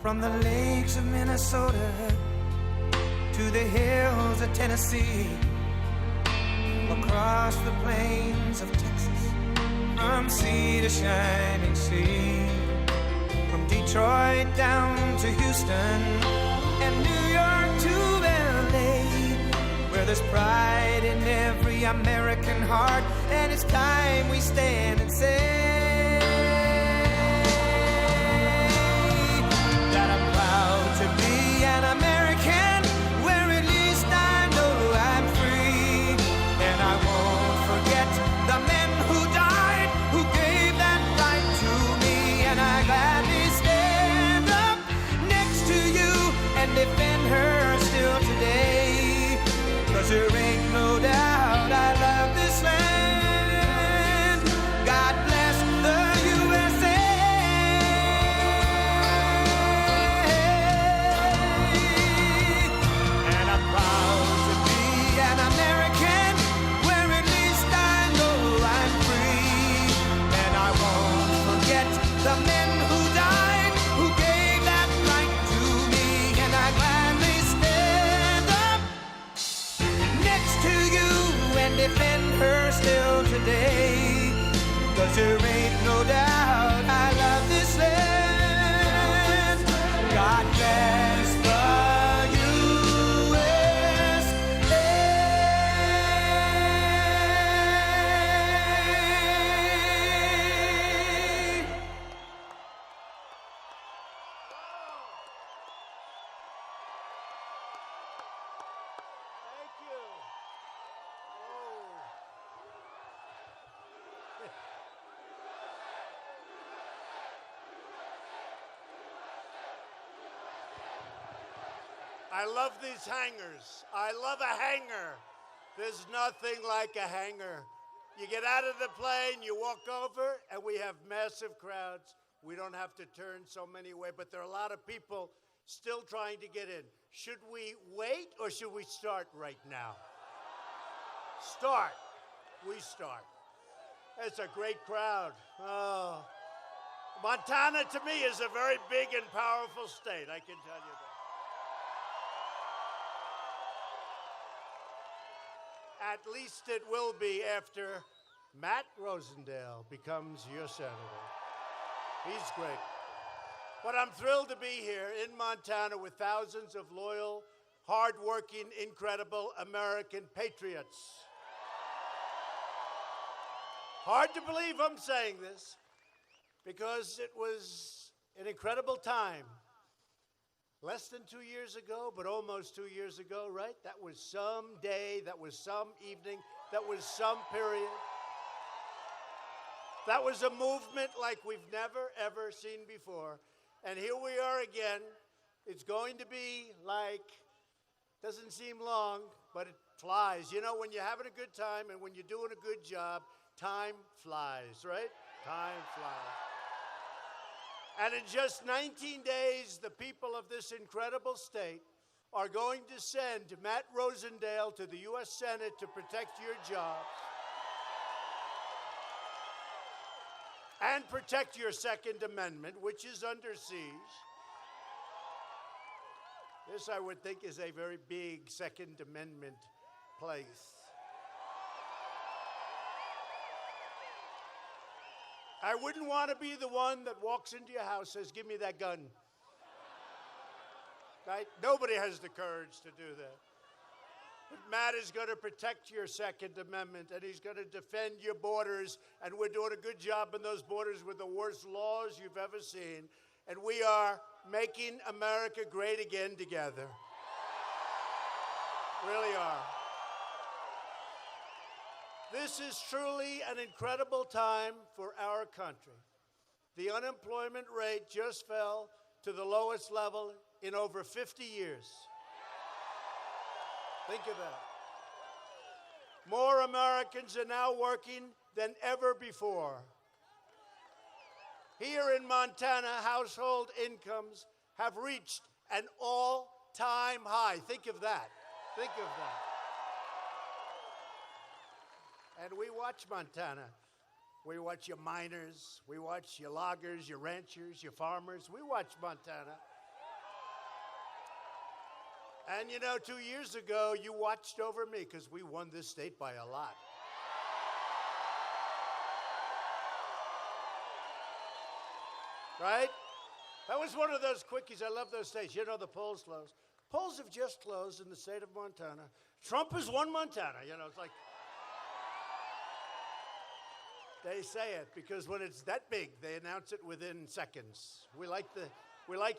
From the lakes of Minnesota to the hills of Tennessee, across the plains of Texas, from sea to shining sea, from Detroit down to Houston and New York to LA, where there's pride in every American heart, and it's time we stand and say that I'm proud to be an American, where at least I know I'm free, and I won't forget the men who died, who gave that right to me, and I gladly stand up next to you and defend her still today, 'cause there ain't no doubt I love this land. God bless the USA. And I'm proud to be an American, where at least I know I'm free, and I won't forget the men who died, who gave that right to me, and I gladly stand up next to you and defend her still today, 'cause there ain't no doubt I love this land. God bless the USA. Thank you. I love these hangars. I love a hangar. There's nothing like a hangar. You get out of the plane, you walk over, and we have massive crowds. We don't have to turn so many away, but there are a lot of people still trying to get in. Should we wait or should we start right now? Start. We start. It's a great crowd. Oh. Montana, to me, is a very big and powerful state, I can tell you that. At least it will be after Matt Rosendale becomes your senator. He's great. But I'm thrilled to be here in Montana with thousands of loyal, hardworking, incredible American patriots. Hard to believe I'm saying this, because it was an incredible time. Less than 2 years ago, but almost 2 years ago, right? That was some day, that was some evening, that was some period. That was a movement like we've never, ever seen before. And here we are again. It's going to be like, doesn't seem long, but it flies. You know, when you're having a good time and when you're doing a good job, time flies, right? Time flies. And in just 19 days, the people of this incredible state are going to send Matt Rosendale to the U.S. Senate to protect your jobs and protect your Second Amendment, which is under siege. This, I would think, is a very big Second Amendment place. I wouldn't want to be the one that walks into your house and says, "Give me that gun." Right? Nobody has the courage to do that. But Matt is going to protect your Second Amendment, and he's going to defend your borders, and we're doing a good job in those borders with the worst laws you've ever seen, and we are making America great again together. Really are. This is truly an incredible time for our country. The unemployment rate just fell to the lowest level in over 50 years. Think of that. More Americans are now working than ever before. Here in Montana, household incomes have reached an all-time high. Think of that. Think of that. And we watch Montana. We watch your miners. We watch your loggers, your ranchers, your farmers. We watch Montana. And you know, 2 years ago, you watched over me because we won this state by a lot. Right? That was one of those quickies. I love those states. You know, the polls closed. Polls have just closed in the state of Montana. Trump has won Montana. You know, it's like, they say it because when it's that big, they announce it within seconds. We like to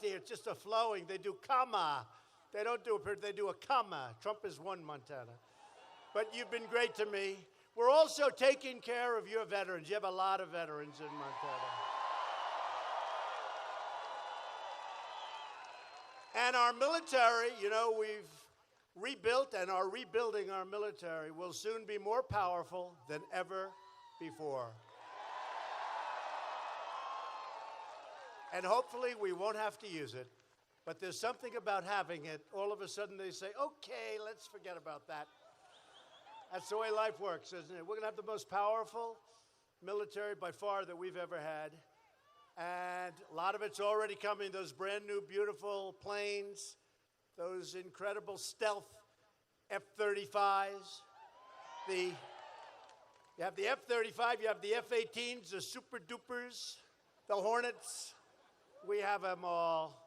hear it's just a flowing. They do comma. They don't do a, they do a comma. Trump has won Montana. But you've been great to me. We're also taking care of your veterans. You have a lot of veterans in Montana. And our military, you know, we've rebuilt and are rebuilding our military, will soon be more powerful than ever before. And hopefully we won't have to use it. But there's something about having it. All of a sudden they say, okay, let's forget about that. That's the way life works, isn't it? We're going to have the most powerful military by far that we've ever had. And a lot of it's already coming, those brand new beautiful planes, those incredible stealth F-35s. You have the F-35, you have the F-18s, the super dupers, the Hornets. We have them all.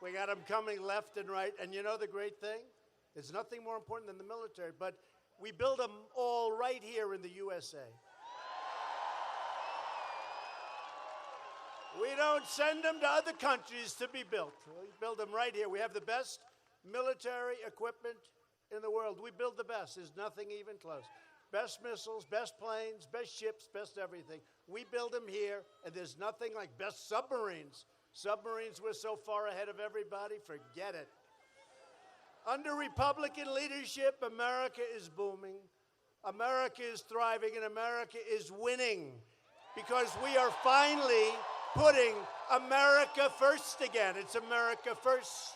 We got them coming left and right. And you know the great thing? There's nothing more important than the military, but we build them all right here in the USA. We don't send them to other countries to be built. We build them right here. We have the best military equipment in the world. We build the best. There's nothing even close. Best missiles, best planes, best ships, best everything. We build them here, and there's nothing like best submarines. Submarines, we're so far ahead of everybody, forget it. Under Republican leadership, America is booming. America is thriving, and America is winning because we are finally putting America first again. It's America first.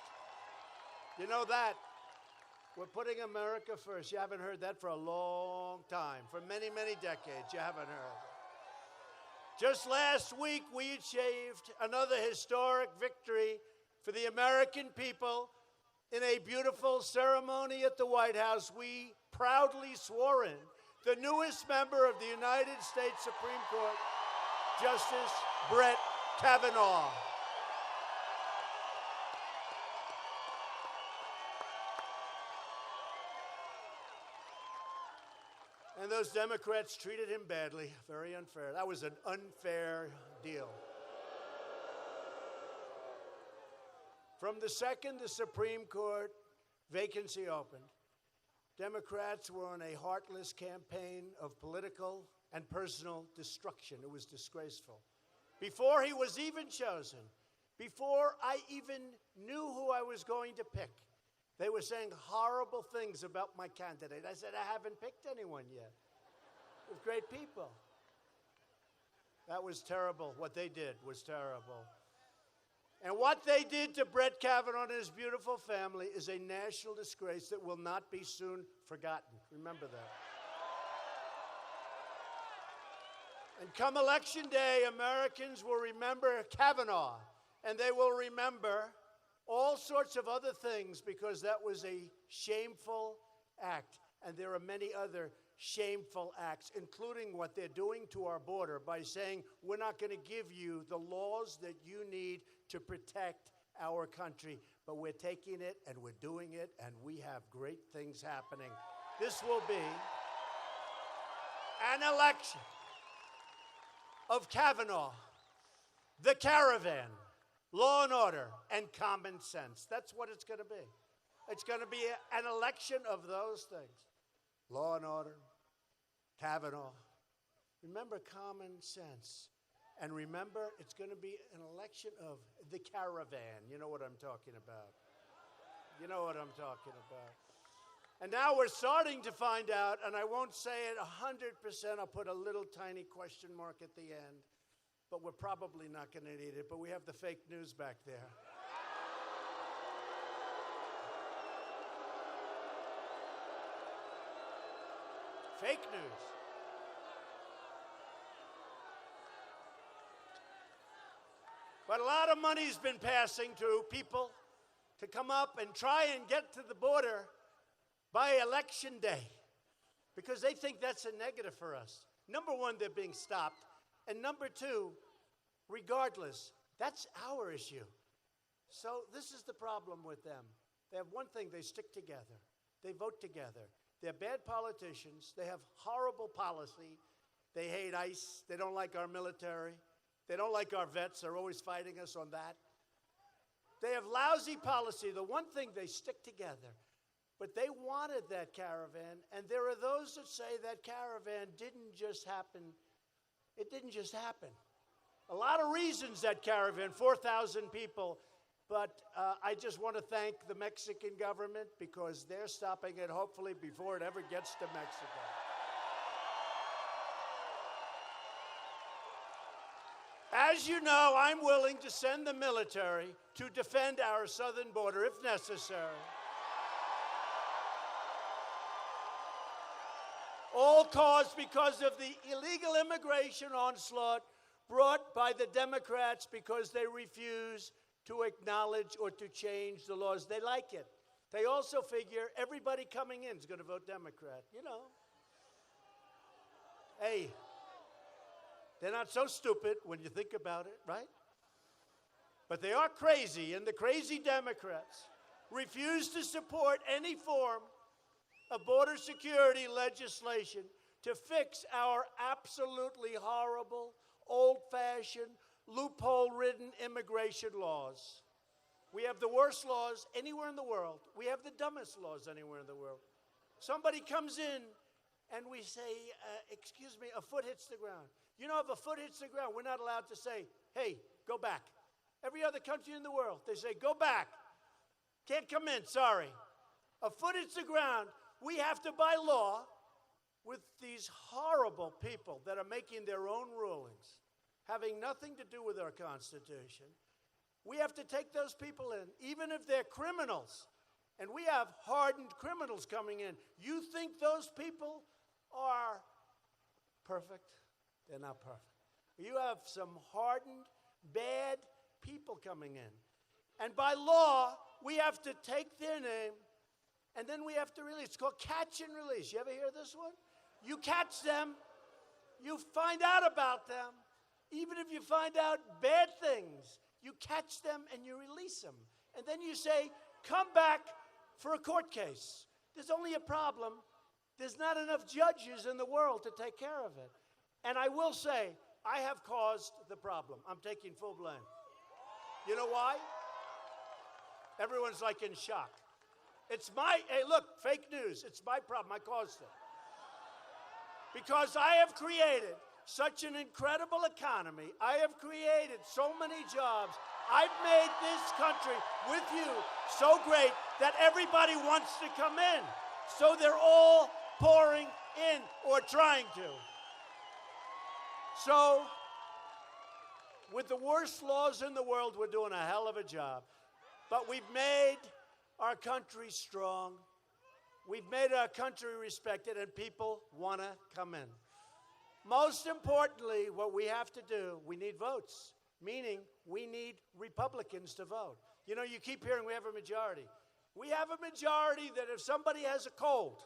You know that? We're putting America first. You haven't heard that for a long time. For many, many decades, you haven't heard. Just last week, we achieved another historic victory for the American people. In a beautiful ceremony at the White House, we proudly swore in the newest member of the United States Supreme Court, Justice Brett Kavanaugh. And those Democrats treated him badly, very unfair. That was an unfair deal. From the second the Supreme Court vacancy opened, Democrats were on a heartless campaign of political and personal destruction. It was disgraceful. Before he was even chosen, before I even knew who I was going to pick, they were saying horrible things about my candidate. I said, I haven't picked anyone yet. With great people. That was terrible. What they did was terrible. And what they did to Brett Kavanaugh and his beautiful family is a national disgrace that will not be soon forgotten. Remember that. And come Election Day, Americans will remember Kavanaugh, and they will remember all sorts of other things because that was a shameful act. And there are many other shameful acts, including what they're doing to our border by saying we're not going to give you the laws that you need to protect our country. But we're taking it and we're doing it, and we have great things happening. This will be an election of Kavanaugh, the caravan, law and order, and common sense. That's what it's going to be. It's going to be an election of those things. Law and order, Kavanaugh. Remember common sense. And remember, it's going to be an election of the caravan. You know what I'm talking about. You know what I'm talking about. And now we're starting to find out, and I won't say it 100%, I'll put a little tiny question mark at the end, but we're probably not going to need it, but we have the fake news back there. Fake news. But a lot of money's been passing to people to come up and try and get to the border by election day because they think that's a negative for us. Number one, they're being stopped. And number two, regardless, that's our issue. So this is the problem with them. They have one thing, they stick together. They vote together. They're bad politicians. They have horrible policy. They hate ICE. They don't like our military. They don't like our vets. They're always fighting us on that. They have lousy policy. The one thing, they stick together. But they wanted that caravan, and there are those that say that caravan didn't just happen. It didn't just happen. A lot of reasons that caravan, 4,000 people, but I just want to thank the Mexican government because they're stopping it, hopefully, before it ever gets to Mexico. As you know, I'm willing to send the military to defend our southern border if necessary. All caused because of the illegal immigration onslaught brought by the Democrats because they refuse to acknowledge or to change the laws. They like it. They also figure everybody coming in is going to vote Democrat. You know. Hey, they're not so stupid when you think about it, right? But they are crazy, and the crazy Democrats refuse to support any form of border security legislation to fix our absolutely horrible, old-fashioned, loophole-ridden immigration laws. We have the worst laws anywhere in the world. We have the dumbest laws anywhere in the world. Somebody comes in and we say, excuse me, a foot hits the ground. You know, if a foot hits the ground, we're not allowed to say, hey, go back. Every other country in the world, they say, go back. Can't come in, sorry. A foot hits the ground. We have to, by law, with these horrible people that are making their own rulings, having nothing to do with our Constitution, we have to take those people in, even if they're criminals. And we have hardened criminals coming in. You think those people are perfect? They're not perfect. You have some hardened, bad people coming in. And by law, we have to take their name, and then we have to release. It's called catch and release. You ever hear this one? You catch them, you find out about them. Even if you find out bad things, you catch them and you release them. And then you say, come back for a court case. There's only a problem. There's not enough judges in the world to take care of it. And I will say, I have caused the problem. I'm taking full blame. You know why? Everyone's like in shock. It's my, hey, look, fake news. It's my problem. I caused it. Because I have created such an incredible economy. I have created so many jobs. I've made this country with you so great that everybody wants to come in. So they're all pouring in or trying to. So, with the worst laws in the world, we're doing a hell of a job. But we've made our country strong. We've made our country respected, and people want to come in. Most importantly, what we have to do, we need votes, meaning we need Republicans to vote. You know, you keep hearing we have a majority. We have a majority that if somebody has a cold,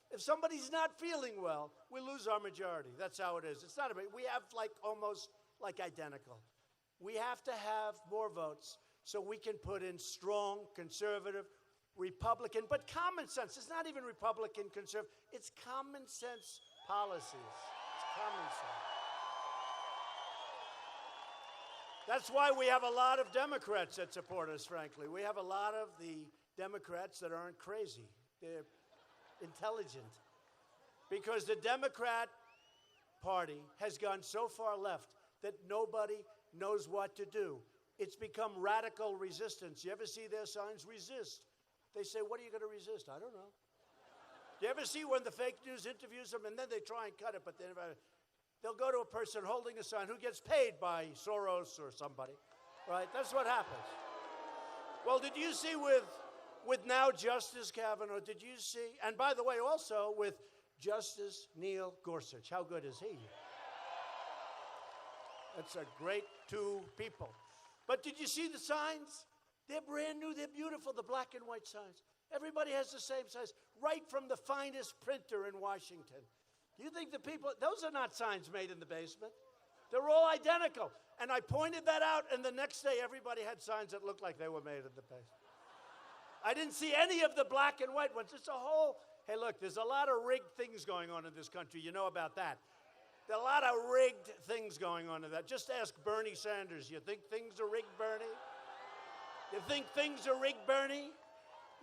if somebody's not feeling well, we lose our majority. That's how it is. It's not we have like almost like identical. We have to have more votes so we can put in strong, conservative, Republican, but common sense. It's not even Republican, conservative. It's common sense policies. It's common sense. That's why we have a lot of Democrats that support us, frankly. We have a lot of the Democrats that aren't crazy. They're intelligent. Because the Democrat Party has gone so far left that nobody knows what to do. It's become radical resistance. You ever see their signs? Resist. They say, what are you going to resist? I don't know. You ever see when the fake news interviews them and then they try and cut it, but they'll go to a person holding a sign who gets paid by Soros or somebody, right? That's what happens. Well, did you see with now Justice Kavanaugh, did you see, and by the way, also with Justice Neil Gorsuch, how good is he? That's a great two people. But did you see the signs? They're brand new, they're beautiful, the black and white signs. Everybody has the same size, right from the finest printer in Washington. You think the people, those are not signs made in the basement. They're all identical. And I pointed that out, and the next day everybody had signs that looked like they were made in the basement. I didn't see any of the black and white ones. It's a whole, hey look, there's a lot of rigged things going on in this country. You know about that. There are a lot of rigged things going on in that. Just ask Bernie Sanders. You think things are rigged, Bernie? You think things are rigged, Bernie?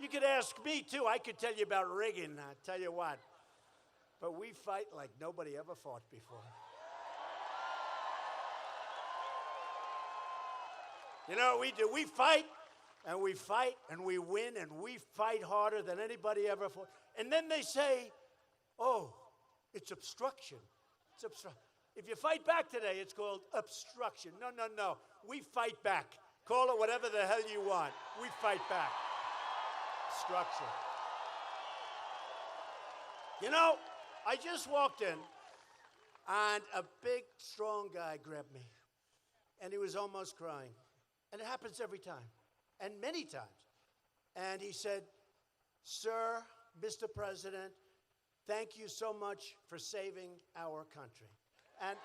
You could ask me, too. I could tell you about rigging, I tell you what. But we fight like nobody ever fought before. You know what we do? We fight, and we fight, and we win, and we fight harder than anybody ever fought. And then they say, oh, it's obstruction. It's obstruction. If you fight back today, it's called obstruction. No, no, no. We fight back. Call it whatever the hell you want. We fight back. Obstruction. You know, I just walked in, and a big, strong guy grabbed me, and he was almost crying. And it happens every time, and many times. And he said, Sir, Mr. President, thank you so much for saving our country. And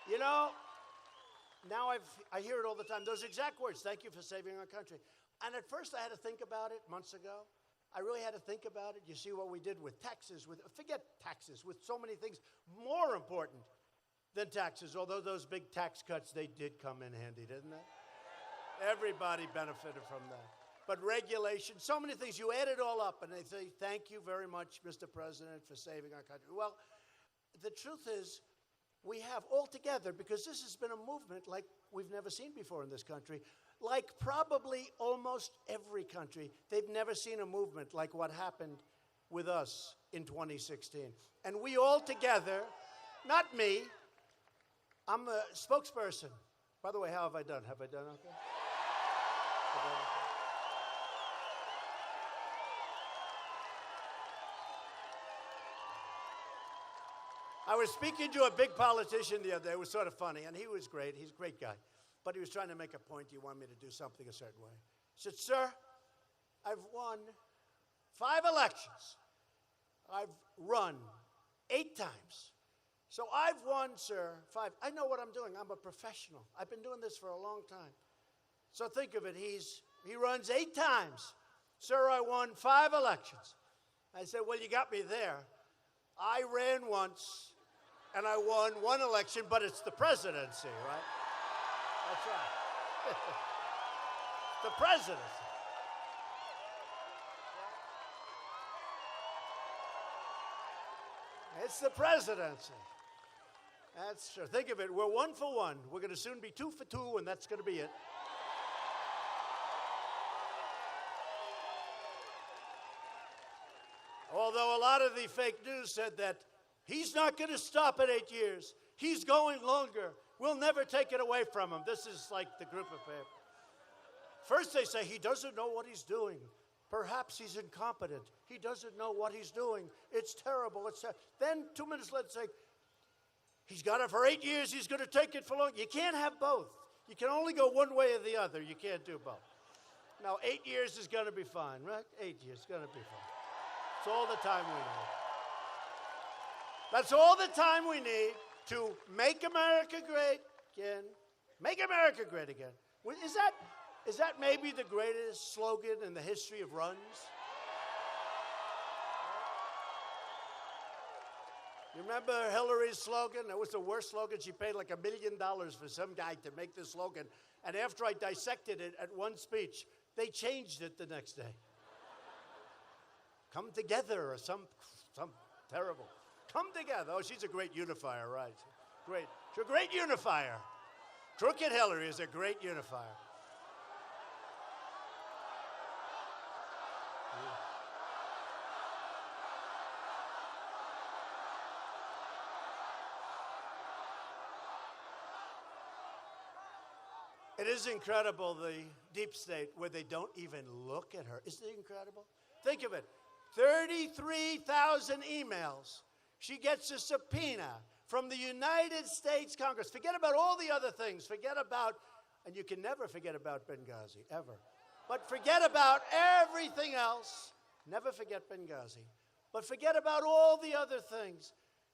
you know, now I hear it all the time, those exact words, thank you for saving our country. And at first I had to think about it months ago. I really had to think about it. You see what we did with taxes, forget taxes, with so many things more important than taxes, although those big tax cuts, they did come in handy, didn't they? Everybody benefited from that. But regulation, so many things, you add it all up, and they say, thank you very much, Mr. President, for saving our country. Well, the truth is, we have all together, because this has been a movement like we've never seen before in this country, like probably almost every country. They've never seen a movement like what happened with us in 2016. And we all together, not me, I'm a spokesperson. By the way, how have I done? Have I done okay? I was speaking to a big politician the other day. It was sort of funny, and he was great. He's a great guy. But he was trying to make a point. He wanted me to do something a certain way. He said, Sir, I've won 5 elections. I've run 8 times. So I've won, sir, 5. I know what I'm doing. I'm a professional. I've been doing this for a long time. So think of it. He runs 8 times. Sir, I won 5 elections. I said, well, you got me there. I ran once, and I won 1 election, but it's the presidency, right? That's right. The presidency. It's the presidency. That's true. Think of it. We're 1 for 1. We're going to soon be 2 for 2, and that's going to be it. Although a lot of the fake news said that he's not going to stop at 8 years. He's going longer. We'll never take it away from him. This is like the group of people. First they say he doesn't know what he's doing. Perhaps he's incompetent. He doesn't know what he's doing. It's terrible. Then 2 minutes later say, he's got it for 8 years. He's going to take it for long. You can't have both. You can only go one way or the other. You can't do both. Now, 8 years is going to be fine, right? 8 years is going to be fine. That's all the time we need. That's all the time we need to make America great again. Make America great again. Is that maybe the greatest slogan in the history of runs? You remember Hillary's slogan? That was the worst slogan. She paid like $1 million for some guy to make this slogan. And after I dissected it at one speech, they changed it the next day. Come together or some terrible. Come together. Oh, she's a great unifier, right? Great. She's a great unifier. Crooked Hillary is a great unifier. It is incredible, the deep state, where they don't even look at her. Isn't it incredible? Think of it. 33,000 emails. She gets a subpoena. from the United States Congress. Forget about all the other things. Forget about, and you can never forget about Benghazi, ever. But forget about everything else. Never forget Benghazi. But forget about all the other things.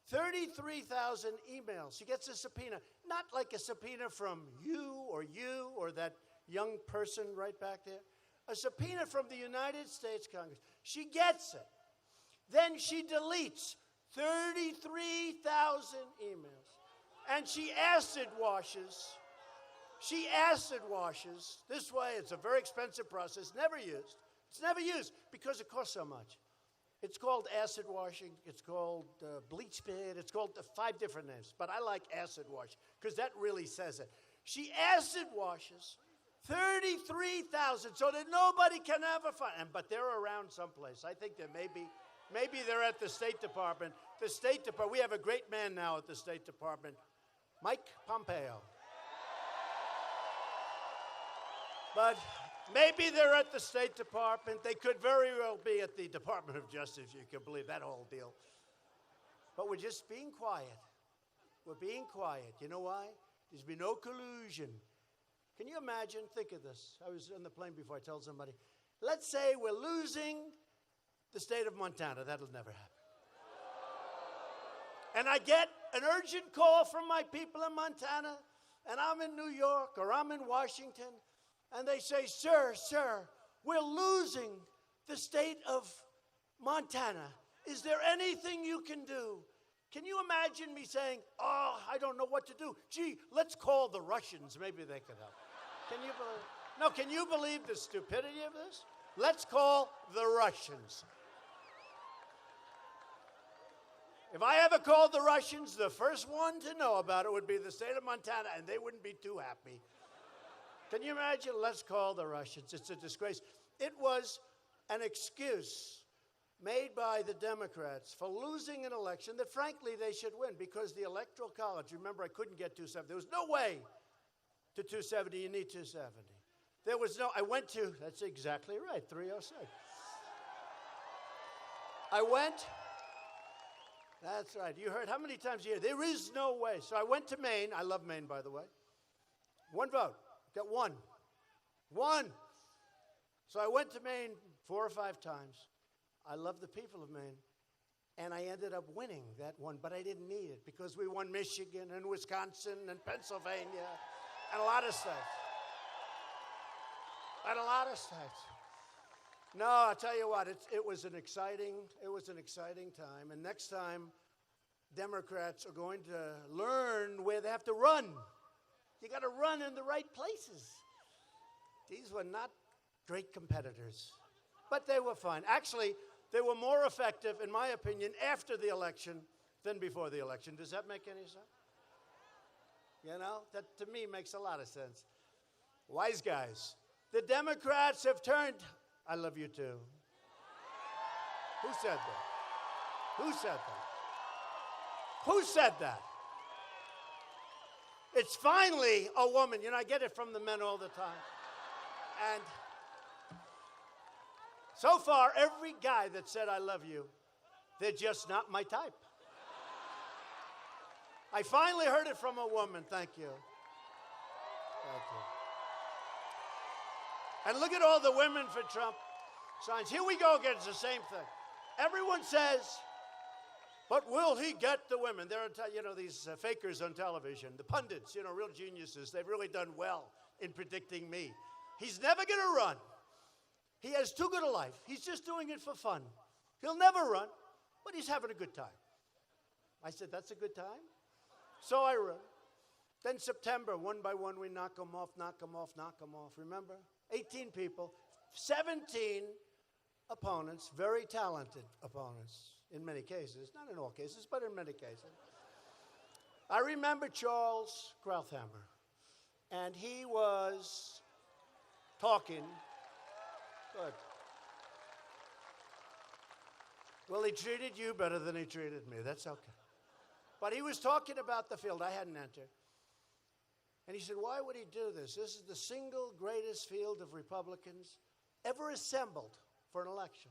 33,000 emails. She gets a subpoena. Not like a subpoena from you or that young person right back there. A subpoena from the United States Congress. She gets it. Then she deletes 33,000 emails. And she acid washes. She acid washes. This way, it's a very expensive process, never used. It's never used because it costs so much. It's called acid washing. It's called bleach pit. It's called 5 different names. But I like acid wash because that really says it. She acid washes 33,000 so that nobody can ever find them. But they're around someplace. I think that maybe they're at the State Department. The State Department, we have a great man now at the State Department, Mike Pompeo. But maybe they're at the State Department. They could very well be at the Department of Justice. You can believe that whole deal. But we're just being quiet. We're being quiet. You know why? There's been no collusion. Can you imagine? Think of this. I was on the plane before. I told somebody, let's say we're losing the state of Montana. That'll never happen. And I get an urgent call from my people in Montana, and I'm in New York or I'm in Washington, and they say, sir, we're losing the state of Montana. Is there anything you can do? Can you imagine me saying, oh, I don't know what to do. Gee, let's call the Russians. Maybe they could help. Can you believe? No, can you believe the stupidity of this? Let's call the Russians. If I ever called the Russians, the first one to know about it would be the state of Montana, and they wouldn't be too happy. Can you imagine? Let's call the Russians. It's a disgrace. It was an excuse made by the Democrats for losing an election that, frankly, they should win because the Electoral College, remember, I couldn't get 270. There was no way to 270. You need 270. There was no, I went to, that's exactly right, 306. I went, that's right. You heard how many times a year? There is no way. So I went to Maine. I love Maine, by the way. One vote. Got one. So I went to Maine 4 or 5 times. I love the people of Maine. And I ended up winning that one, but I didn't need it because we won Michigan and Wisconsin and Pennsylvania and a lot of states. No, I'll tell you what, it was an exciting time. And next time, Democrats are going to learn where they have to run. You got to run in the right places. These were not great competitors, but they were fine. Actually, they were more effective, in my opinion, after the election than before the election. Does that make any sense? You know, that to me makes a lot of sense. Wise guys. The Democrats have turned, I love you too. Who said that? Who said that? Who said that? It's finally a woman. You know, I get it from the men all the time. And so far, every guy that said I love you, they're just not my type. I finally heard it from a woman. Thank you. Thank you. And look at all the women for Trump signs. Here we go again. It's the same thing. Everyone says, but will he get the women? There are, you know, these fakers on television, the pundits, you know, real geniuses. They've really done well in predicting me. He's never going to run. He has too good a life. He's just doing it for fun. He'll never run, but he's having a good time. I said, that's a good time? So I run. Then September, one by one, we knock them off. Remember? 18 people, 17 opponents, very talented opponents in many cases. Not in all cases, but in many cases. I remember Charles Krauthammer, and he was talking. Good. Well, he treated you better than he treated me. That's okay. But he was talking about the field. I hadn't entered. And he said, why would he do this? This is the single greatest field of Republicans ever assembled for an election.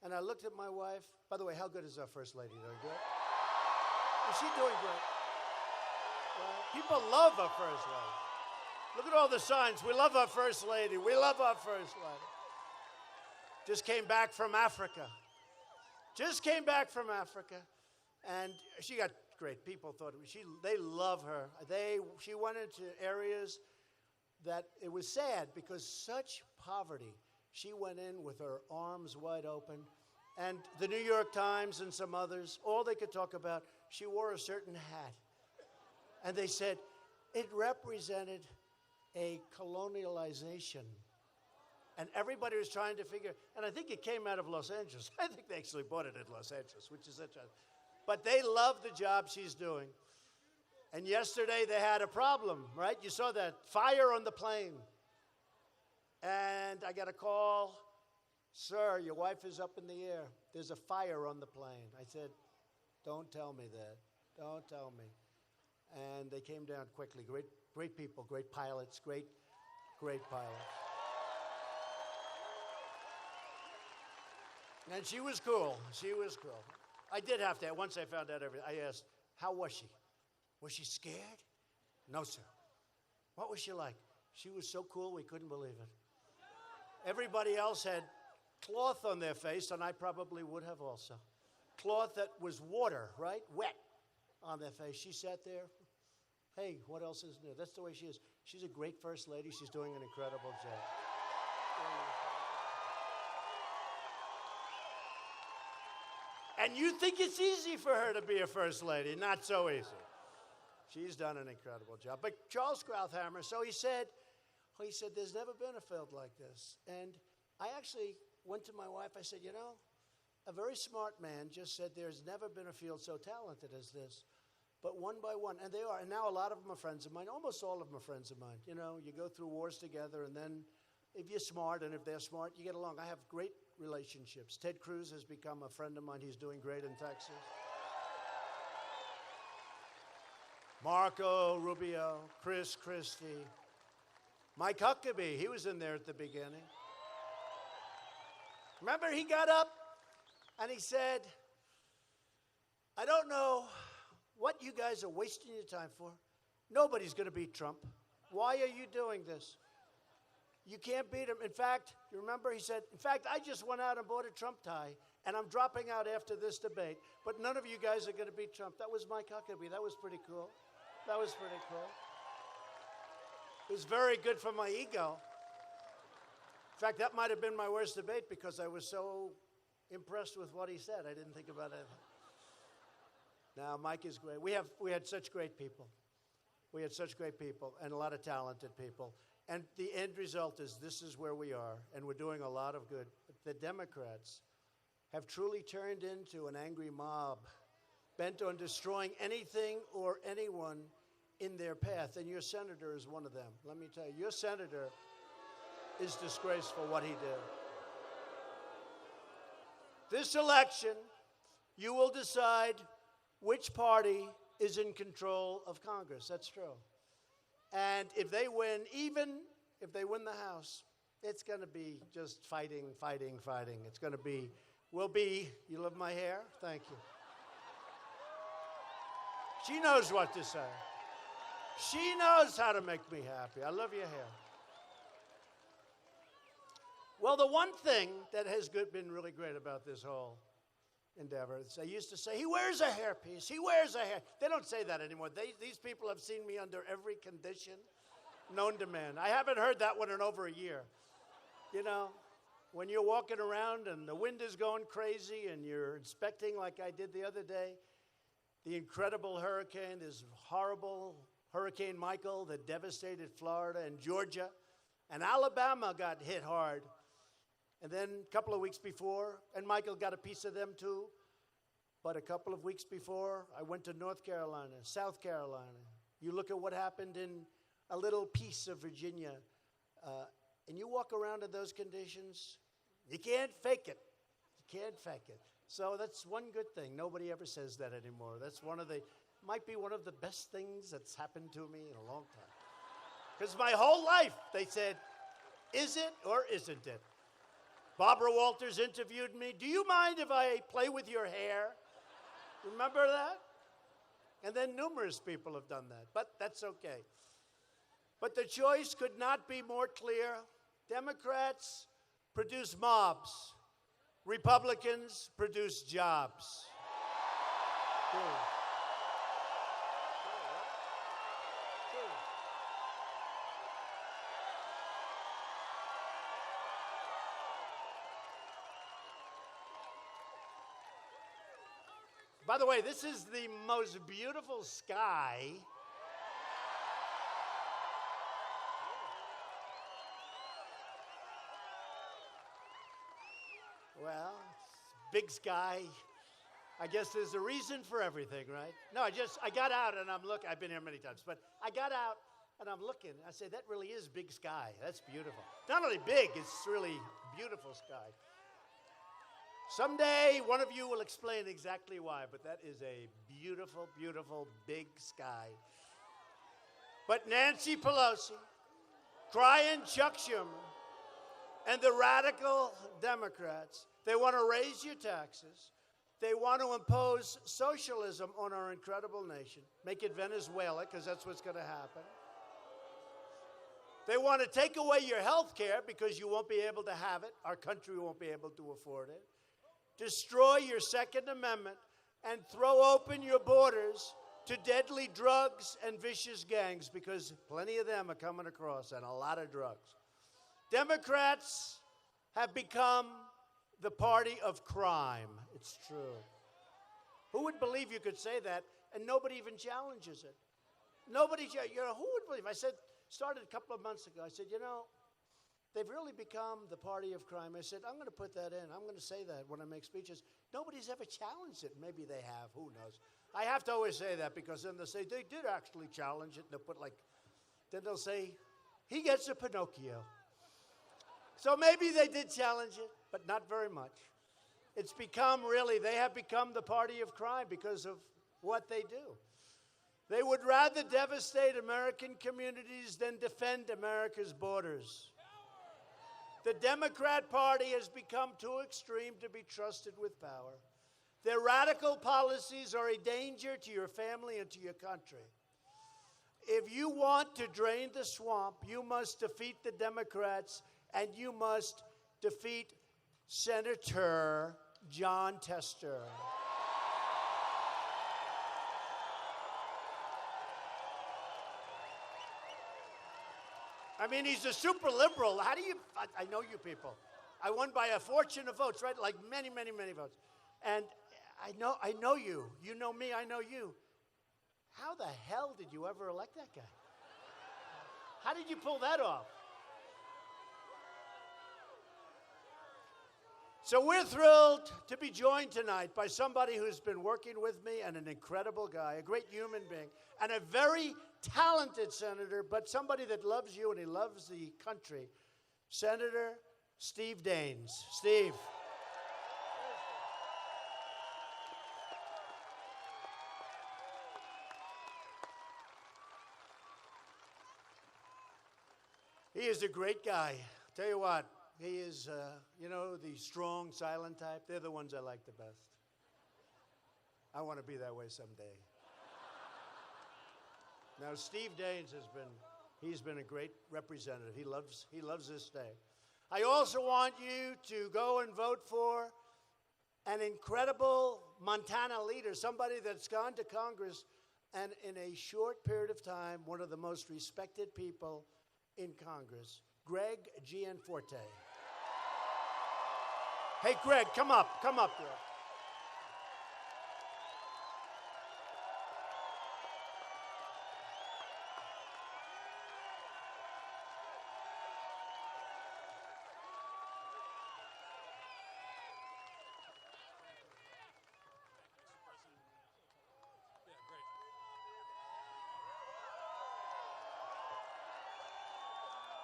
And I looked at my wife. By the way, how good is our First Lady? Very good. Is she doing great? People love our First Lady. Look at all the signs. We love our First Lady. We love our First Lady. Just came back from Africa. Just came back from Africa. And she got great. People thought they love her. She went into areas that it was sad because such poverty. She went in with her arms wide open. And the New York Times and some others, all they could talk about, she wore a certain hat. And they said it represented a colonialization. And everybody was trying to figure, and I think it came out of Los Angeles. I think they actually bought it in Los Angeles, which is such a, but they love the job she's doing. And yesterday they had a problem, right? You saw that fire on the plane. And I got a call, sir, your wife is up in the air. There's a fire on the plane. I said, don't tell me that. Don't tell me. And they came down quickly. Great people, great pilots, great pilots. And she was cool. She was cool. I did have to, once I found out everything, I asked, how was she? Was she scared? No, sir. What was she like? She was so cool, we couldn't believe it. Everybody else had cloth on their face, and I probably would have also. Cloth that was water, right? Wet on their face. She sat there. Hey, what else is new? That's the way she is. She's a great First Lady. She's doing an incredible job. And you think it's easy for her to be a First Lady. Not so easy. She's done an incredible job. But Charles Krauthammer, so he said, there's never been a field like this. And I actually went to my wife. I said, you know, a very smart man just said there's never been a field so talented as this. But one by one, and they are, and now a lot of them are friends of mine. Almost all of them are friends of mine. You know, you go through wars together, and then if you're smart and if they're smart, you get along. I have great relationships. Ted Cruz has become a friend of mine. He's doing great in Texas. Marco Rubio, Chris Christie, Mike Huckabee, he was in there at the beginning. Remember, he got up and he said, I don't know what you guys are wasting your time for. Nobody's going to beat Trump. Why are you doing this? You can't beat him. In fact, you remember he said, in fact, I just went out and bought a Trump tie, and I'm dropping out after this debate, but none of you guys are going to beat Trump. That was Mike Huckabee. That was pretty cool. That was pretty cool. It was very good for my ego. In fact, that might have been my worst debate because I was so impressed with what he said. I didn't think about it. Now, Mike is great. We had such great people. We had such great people and a lot of talented people. And the end result is this is where we are, and we're doing a lot of good. But the Democrats have truly turned into an angry mob, bent on destroying anything or anyone in their path. And your senator is one of them. Let me tell you, your senator is disgraceful what he did. This election, you will decide which party is in control of Congress. That's true. And if they win, even if they win the House, it's going to be just fighting. It's going to be, you love my hair? Thank you. She knows what to say. She knows how to make me happy. I love your hair. Well, the one thing that has been really great about this whole endeavor is they used to say, he wears a hairpiece, he wears a hair. They don't say that anymore. These people have seen me under every condition known to man. I haven't heard that one in over a year. You know, when you're walking around and the wind is going crazy and you're inspecting like I did the other day, the incredible hurricane, this horrible Hurricane Michael that devastated Florida and Georgia, and Alabama got hit hard. And then a couple of weeks before, and Michael got a piece of them too, but a couple of weeks before, I went to North Carolina, South Carolina. You look at what happened in a little piece of Virginia, and you walk around in those conditions, you can't fake it. You can't fake it. So that's one good thing. Nobody ever says that anymore. That's might be one of the best things that's happened to me in a long time. Because my whole life, they said, is it or isn't it? Barbara Walters interviewed me. Do you mind if I play with your hair? Remember that? And then numerous people have done that, but that's okay. But the choice could not be more clear. Democrats produce mobs. Republicans produce jobs. By the way, this is the most beautiful sky. Well, big sky. I guess there's a reason for everything, right? No, I got out and I'm looking. I've been here many times, but I got out and I'm looking. I say, that really is big sky. That's beautiful. Not only big, it's really beautiful sky. Someday, one of you will explain exactly why, but that is a beautiful, beautiful big sky. But Nancy Pelosi, crying Chuck Schumer, and the radical Democrats, they want to raise your taxes. They want to impose socialism on our incredible nation, make it Venezuela, because that's what's going to happen. They want to take away your health care because you won't be able to have it. Our country won't be able to afford it. Destroy your Second Amendment and throw open your borders to deadly drugs and vicious gangs, because plenty of them are coming across, and a lot of drugs. Democrats have become the party of crime. It's true. Who would believe you could say that and nobody even challenges it? Nobody, who would believe? Started a couple of months ago. I said, they've really become the party of crime. I said, I'm going to put that in. I'm going to say that when I make speeches. Nobody's ever challenged it. Maybe they have. Who knows? I have to always say that, because then they'll say they did actually challenge it. And then they'll say, he gets a Pinocchio. So maybe they did challenge it, but not very much. It's become they have become the party of crime because of what they do. They would rather devastate American communities than defend America's borders. The Democrat Party has become too extreme to be trusted with power. Their radical policies are a danger to your family and to your country. If you want to drain the swamp, you must defeat the Democrats, and you must defeat Senator Jon Tester. I mean, he's a super liberal. I know you people. I won by a fortune of votes, right? Like many, many, many votes. And I know you. You know me, I know you. How the hell did you ever elect that guy? How did you pull that off? So we're thrilled to be joined tonight by somebody who's been working with me, and an incredible guy, a great human being, and a very talented senator, but somebody that loves you and he loves the country, Senator Steve Daines. Steve. He is a great guy. Tell you what, he is, the strong, silent type. They're the ones I like the best. I want to be that way someday. Now, Steve Daines he's been a great representative. He loves this state. I also want you to go and vote for an incredible Montana leader, somebody that's gone to Congress, and in a short period of time, one of the most respected people in Congress, Greg Gianforte. Hey, Greg, come up, Greg.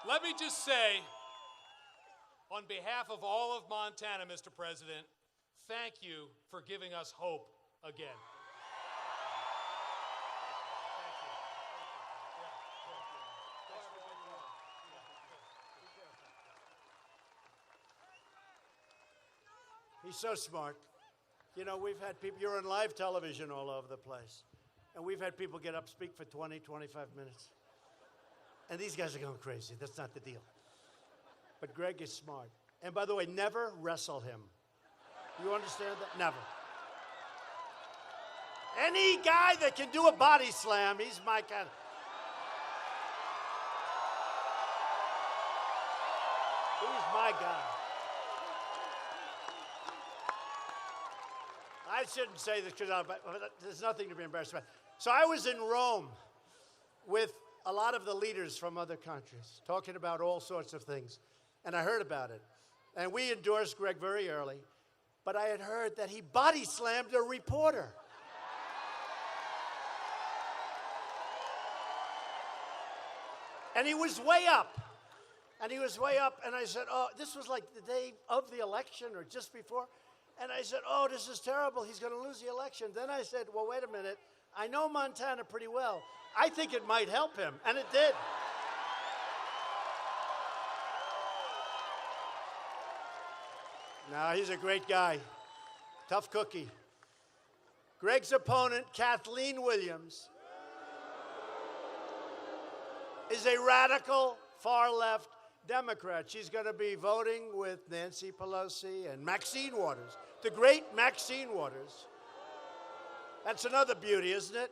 Let me just say, on behalf of all of Montana, Mr. President, thank you for giving us hope again. He's so smart. We've had people, you're on live television all over the place. And we've had people get up, speak for 20, 25 minutes. And these guys are going crazy. That's not the deal. But Greg is smart. And by the way, never wrestle him. You understand that? Never. Any guy that can do a body slam, he's my kind of. He's my guy. I shouldn't say this because there's nothing to be embarrassed about. So I was in Rome with a lot of the leaders from other countries talking about all sorts of things. And I heard about it. And we endorsed Greg very early. But I had heard that he body slammed a reporter. And he was way up. And he was way up. And I said, oh, this was like the day of the election or just before. And I said, oh, this is terrible. He's going to lose the election. Then I said, well, wait a minute. I know Montana pretty well. I think it might help him. And it did. No, he's a great guy. Tough cookie. Greg's opponent, Kathleen Williams, is a radical, far-left Democrat. She's going to be voting with Nancy Pelosi and Maxine Waters, the great Maxine Waters. That's another beauty, isn't it?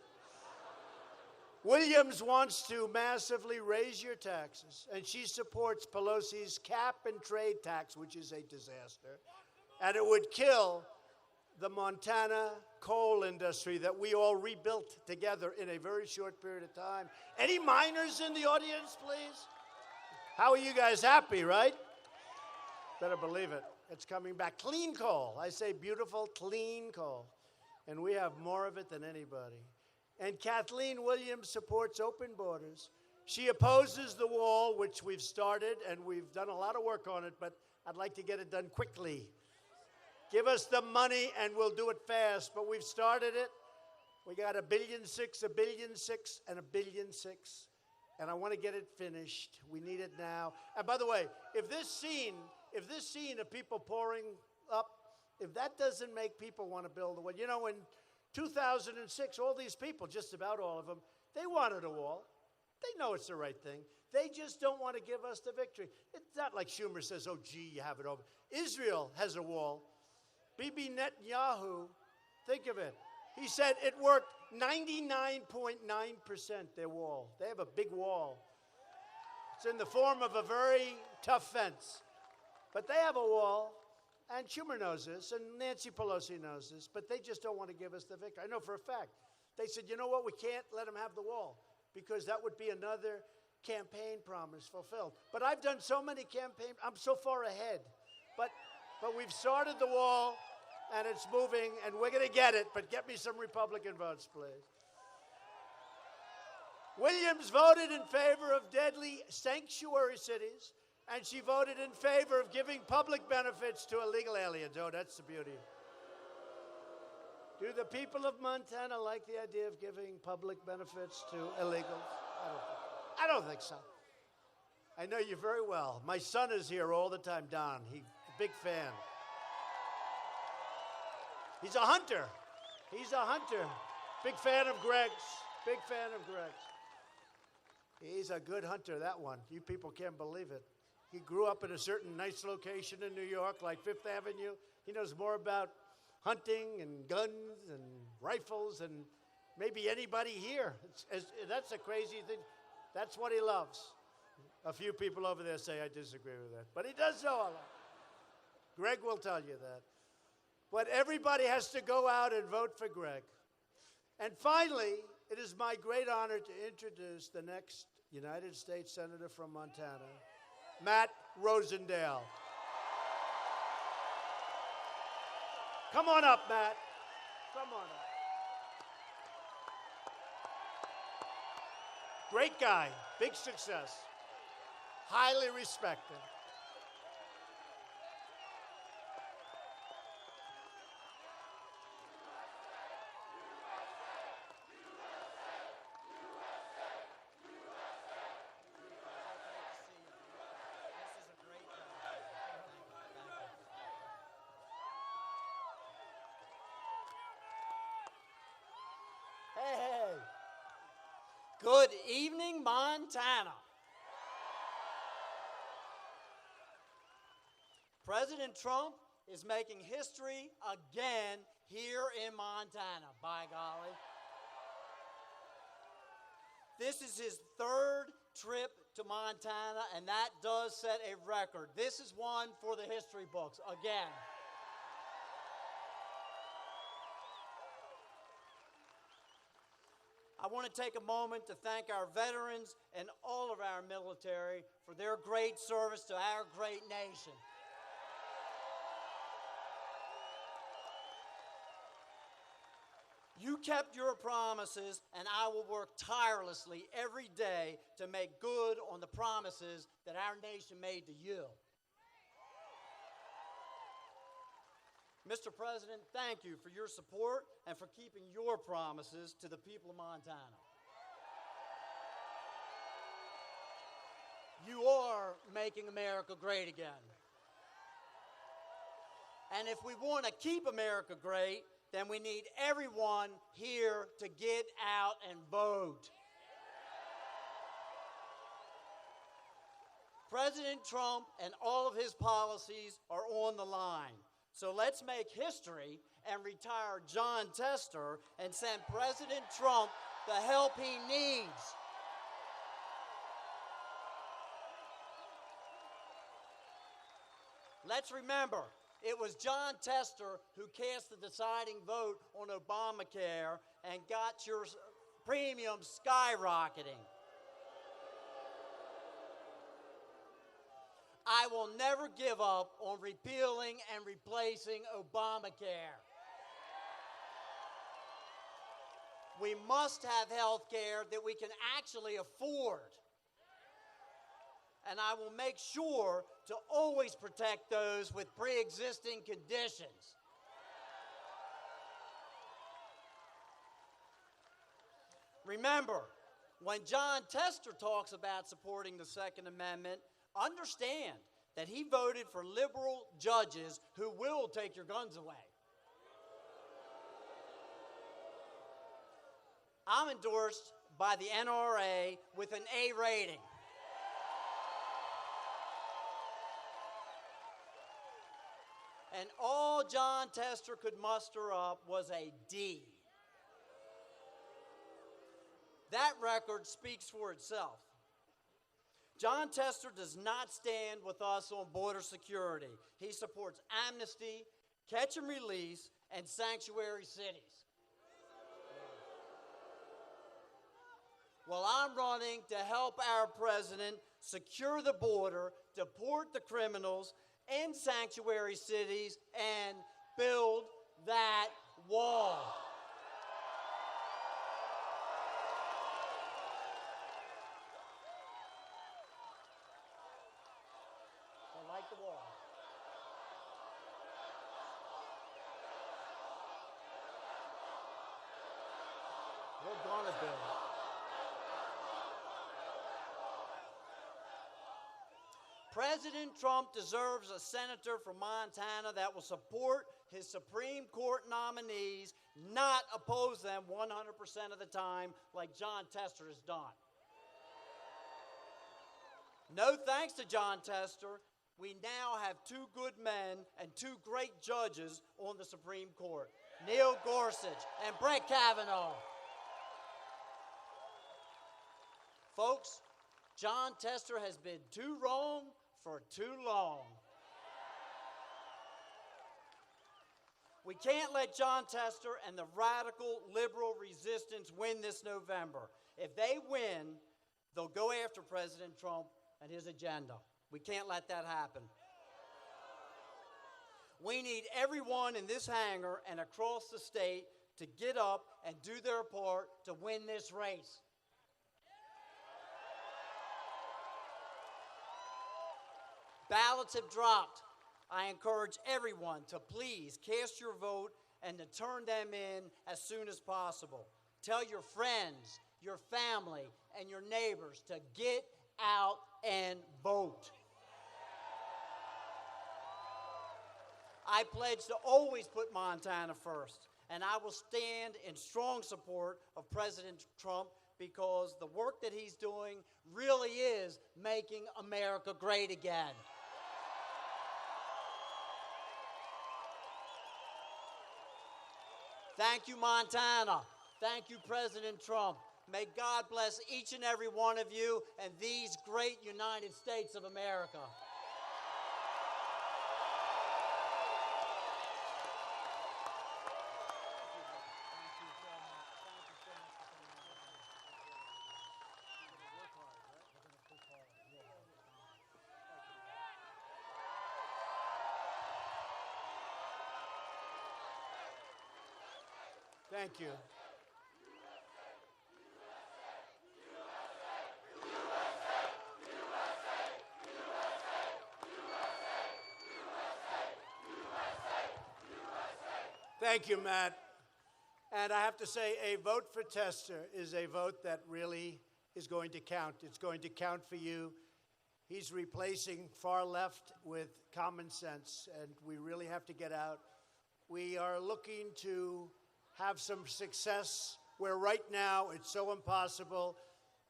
Williams wants to massively raise your taxes, and she supports Pelosi's cap-and-trade tax, which is a disaster, and it would kill the Montana coal industry that we all rebuilt together in a very short period of time. Any miners in the audience, please? How are you guys happy, right? Better believe it. It's coming back. Clean coal. I say beautiful, clean coal. And we have more of it than anybody. And Kathleen Williams supports open borders. She opposes the wall, which we've started, and we've done a lot of work on it, but I'd like to get it done quickly. Give us the money, and we'll do it fast, but we've started it. We got $1.6 billion, $1.6 billion, and $1.6 billion. And I want to get it finished. We need it now. And by the way, if this scene of people pouring up, if that doesn't make people want to build a wall, you know, in 2006, all these people, just about all of them, they wanted a wall. They know it's the right thing. They just don't want to give us the victory. It's not like Schumer says, oh, gee, you have it over. Israel has a wall. Bibi Netanyahu, think of it. He said it worked 99.9%, their wall. They have a big wall. It's in the form of a very tough fence. But they have a wall, and Schumer knows this, and Nancy Pelosi knows this, but they just don't want to give us the victory. I know for a fact. They said, you know what, we can't let them have the wall, because that would be another campaign promise fulfilled. But I've done so many campaigns, I'm so far ahead. But we've started the wall, and it's moving, and we're going to get it, but get me some Republican votes, please. Williams voted in favor of deadly sanctuary cities, and she voted in favor of giving public benefits to illegal aliens. Oh, that's the beauty. Do the people of Montana like the idea of giving public benefits to illegals? I don't think so. I know you very well. My son is here all the time, Don. He's a big fan. He's a hunter. He's a hunter. Big fan of Greg's. Big fan of Greg's. He's a good hunter, that one. You people can't believe it. He grew up in a certain nice location in New York, like Fifth Avenue. He knows more about hunting and guns and rifles and maybe anybody here. That's a crazy thing. That's what he loves. A few people over there say I disagree with that. But he does know a lot. Greg will tell you that. But everybody has to go out and vote for Greg. And finally, it is my great honor to introduce the next United States Senator from Montana, Matt Rosendale. Come on up, Matt. Come on up. Great guy, big success, highly respected. Hey. Good evening, Montana. President Trump is making history again here in Montana, by golly. This is his third trip to Montana, and that does set a record. This is one for the history books, again. I want to take a moment to thank our veterans and all of our military for their great service to our great nation. You kept your promises, and I will work tirelessly every day to make good on the promises that our nation made to you. Mr. President, thank you for your support and for keeping your promises to the people of Montana. You are making America great again. And if we want to keep America great, then we need everyone here to get out and vote. President Trump and all of his policies are on the line. So let's make history and retire Jon Tester and send President Trump the help he needs. Let's remember, it was Jon Tester who cast the deciding vote on Obamacare and got your premiums skyrocketing. I will never give up on repealing and replacing Obamacare. We must have health care that we can actually afford. And I will make sure to always protect those with pre-existing conditions. Remember, when Jon Tester talks about supporting the Second Amendment, understand that he voted for liberal judges who will take your guns away. I'm endorsed by the NRA with an A rating. And all Jon Tester could muster up was a D. That record speaks for itself. Jon Tester does not stand with us on border security. He supports amnesty, catch and release, and sanctuary cities. Well, I'm running to help our president secure the border, deport the criminals, end sanctuary cities, and build that wall. I like the wall. We're gonna build it. President Trump deserves a senator from Montana that will support his Supreme Court nominees, not oppose them 100% of the time like Jon Tester has done. No thanks to Jon Tester, we now have two good men and two great judges on the Supreme Court, Neil Gorsuch and Brett Kavanaugh. Folks, Jon Tester has been too wrong for too long. We can't let Jon Tester and the radical liberal resistance win this November. If they win, they'll go after President Trump and his agenda. We can't let that happen. We need everyone in this hangar and across the state to get up and do their part to win this race. Ballots have dropped. I encourage everyone to please cast your vote and to turn them in as soon as possible. Tell your friends, your family, and your neighbors to get out and vote. I pledge to always put Montana first, and I will stand in strong support of President Trump because the work that he's doing really is making America great again. Thank you, Montana. Thank you, President Trump. May God bless each and every one of you and these great United States of America. Thank you. Thank you, Matt. And I have to say, a vote for Tester is a vote that really is going to count. It's going to count for you. He's replacing far left with common sense, and we really have to get out. We are looking to have some success where right now it's so impossible.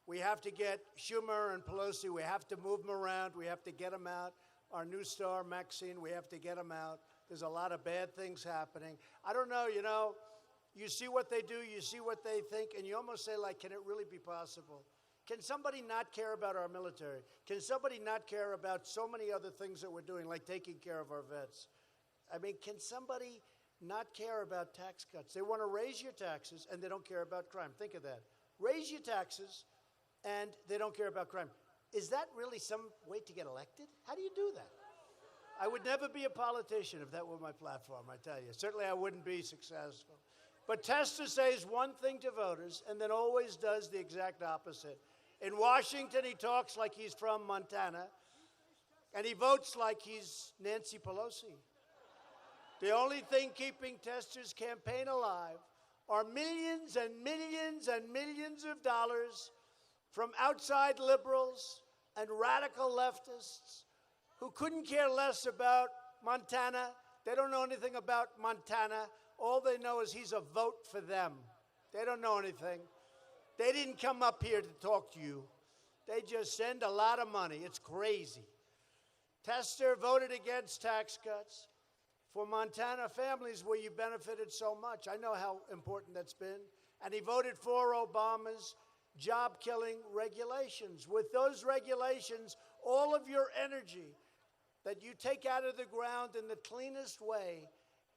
We have to get Schumer and Pelosi, we have to move them around, we have to get them out. Our new star, Maxine, we have to get them out. There's a lot of bad things happening. I don't know, you see what they do, you see what they think, and you almost say, like, can it really be possible? Can somebody not care about our military? Can somebody not care about so many other things that we're doing, like taking care of our vets? I mean, can somebody not care about tax cuts? They want to raise your taxes, and they don't care about crime. Think of that. Raise your taxes, and they don't care about crime. Is that really some way to get elected? How do you do that? I would never be a politician if that were my platform, I tell you. Certainly I wouldn't be successful. But Tester says one thing to voters and then always does the exact opposite. In Washington, he talks like he's from Montana, and he votes like he's Nancy Pelosi. The only thing keeping Tester's campaign alive are millions and millions and millions of dollars from outside liberals and radical leftists who couldn't care less about Montana. They don't know anything about Montana. All they know is he's a vote for them. They don't know anything. They didn't come up here to talk to you. They just send a lot of money. It's crazy. Tester voted against tax cuts for Montana families where you benefited so much. I know how important that's been. And he voted for Obama's job-killing regulations. With those regulations, all of your energy that you take out of the ground in the cleanest way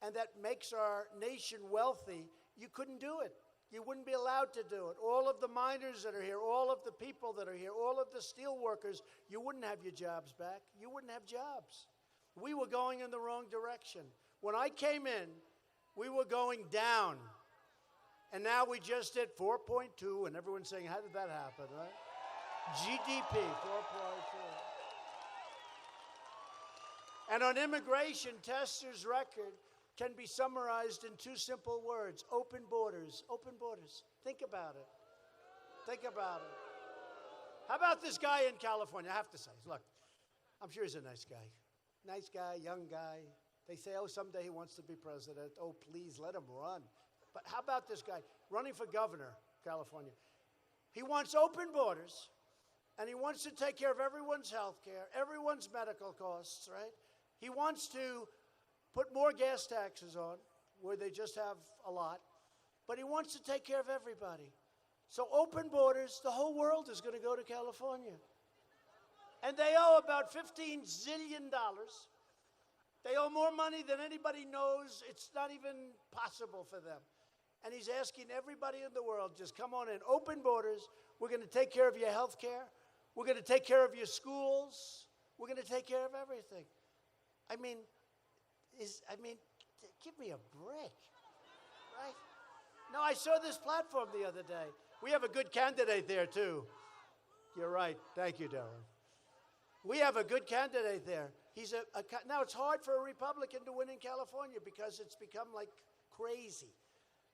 and that makes our nation wealthy, you couldn't do it. You wouldn't be allowed to do it. All of the miners that are here, all of the people that are here, all of the steel workers, you wouldn't have your jobs back. You wouldn't have jobs. We were going in the wrong direction. When I came in, we were going down. And now we just hit 4.2, and everyone's saying, how did that happen, right? GDP, 4.2. And on immigration, Tester's record can be summarized in two simple words: open borders. Open borders. Think about it. Think about it. How about this guy in California? I have to say, look, I'm sure he's a nice guy. Nice guy, young guy. They say, oh, someday he wants to be president. Oh, please, let him run. But how about this guy running for governor, California? He wants open borders, and he wants to take care of everyone's health care, everyone's medical costs, right? He wants to put more gas taxes on, where they just have a lot, but he wants to take care of everybody. So open borders, the whole world is going to go to California. And they owe about $15 zillion. They owe more money than anybody knows. It's not even possible for them. And he's asking everybody in the world, just come on in, open borders. We're going to take care of your health care. We're going to take care of your schools. We're going to take care of everything. I mean, give me a break, right? No, I saw this platform the other day. We have a good candidate there, too. You're right. Thank you, Darren. We have a good candidate there. Now, it's hard for a Republican to win in California because it's become like crazy.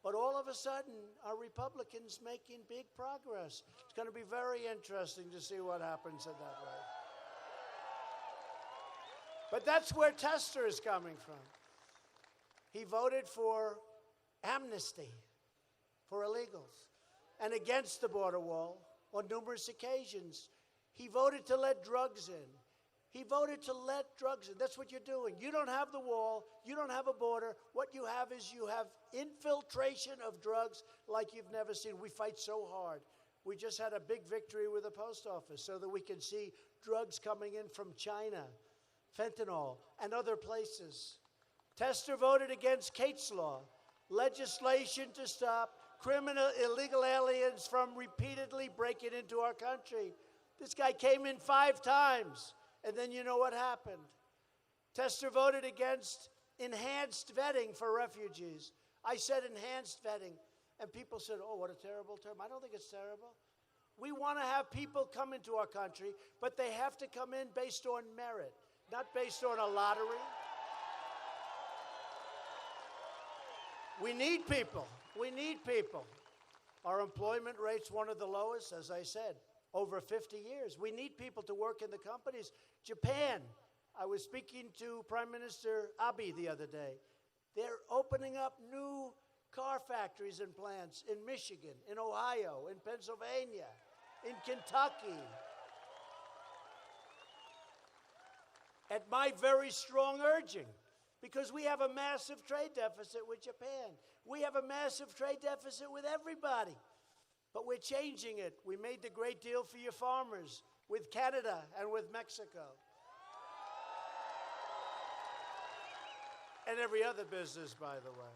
But all of a sudden, our Republicans making big progress. It's going to be very interesting to see what happens in that way. But that's where Tester is coming from. He voted for amnesty for illegals. and against the border wall on numerous occasions. He voted to let drugs in. He voted to let drugs in. That's what you're doing. You don't have the wall. You don't have a border. What you have is you have infiltration of drugs like you've never seen. We fight so hard. We just had a big victory with the post office so that we can see drugs coming in from China, fentanyl, and other places. Tester voted against Kate's Law, legislation to stop criminal illegal aliens from repeatedly breaking into our country. This guy came in 5 times. And then you know what happened. Tester voted against enhanced vetting for refugees. I said enhanced vetting, and people said, oh, what a terrible term. I don't think it's terrible. We want to have people come into our country, but they have to come in based on merit, not based on a lottery. We need people. We need people. Our employment rate's one of the lowest, as I said, over 50 years. We need people to work in the companies. Japan, I was speaking to Prime Minister Abe the other day. They're opening up new car factories and plants in Michigan, in Ohio, in Pennsylvania, in Kentucky. At my very strong urging, because we have a massive trade deficit with Japan. We have a massive trade deficit with everybody. But we're changing it. We made the great deal for your farmers with Canada and with Mexico. And every other business, by the way.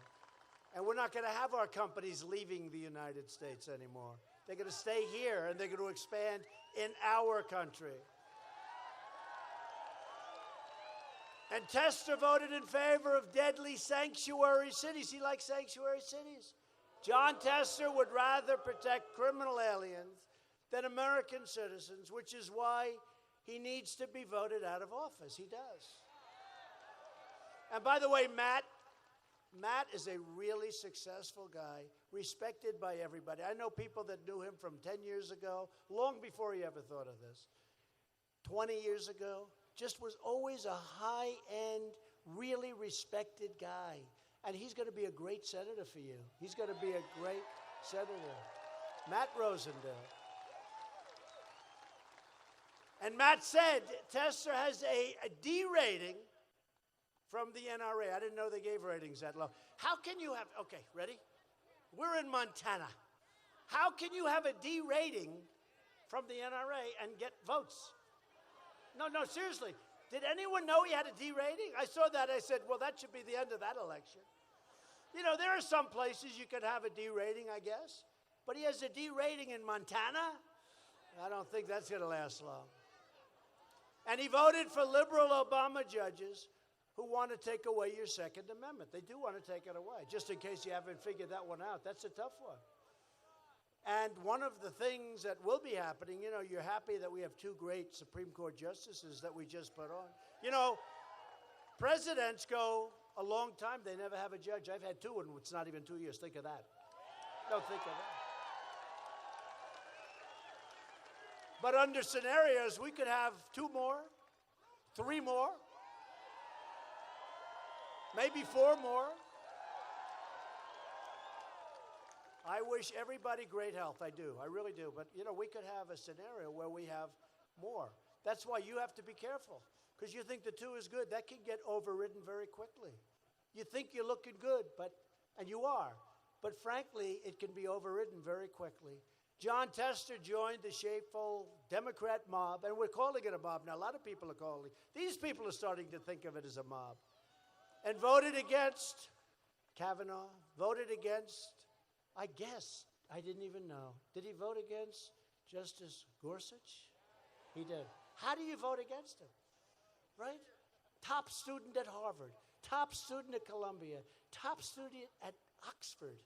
And we're not going to have our companies leaving the United States anymore. They're going to stay here, and they're going to expand in our country. And Tester voted in favor of deadly sanctuary cities. He likes sanctuary cities. Jon Tester would rather protect criminal aliens than American citizens, which is why he needs to be voted out of office. He does. And by the way, Matt is a really successful guy, respected by everybody. I know people that knew him from 10 years ago, long before he ever thought of this. 20 years ago, just was always a high-end, really respected guy. And he's going to be a great senator for you. He's going to be a great senator. Matt Rosendale. And Matt said Tester has a D rating from the NRA. I didn't know they gave ratings that low. How can you have, okay, ready? We're in Montana. How can you have a D rating from the NRA and get votes? No, seriously. Did anyone know he had a D rating? I saw that. I said, well, that should be the end of that election. You know, there are some places you could have a D rating, I guess. But he has a D rating in Montana? I don't think that's going to last long. And he voted for liberal Obama judges who want to take away your Second Amendment. They do want to take it away. Just in case you haven't figured that one out, that's a tough one. And one of the things that will be happening, you know, you're happy that we have 2 great Supreme Court justices that we just put on. You know, presidents go a long time. They never have a judge. I've had 2, and it's not even 2 years. Think of that. No, think of that. But under scenarios, we could have 2 more, 3 more, maybe 4 more. I wish everybody great health. I do. I really do. But, you know, we could have a scenario where we have more. That's why you have to be careful, because you think the 2 is good. That can get overridden very quickly. You think you're looking good, and you are. But frankly, it can be overridden very quickly. Jon Tester joined the shameful Democrat mob, and we're calling it a mob now. A lot of people are calling. These people are starting to think of it as a mob. And voted against Kavanaugh, voted against, I guess, I didn't even know. Did he vote against Justice Gorsuch? He did. How do you vote against him? Right? Top student at Harvard, top student at Columbia, top student at Oxford.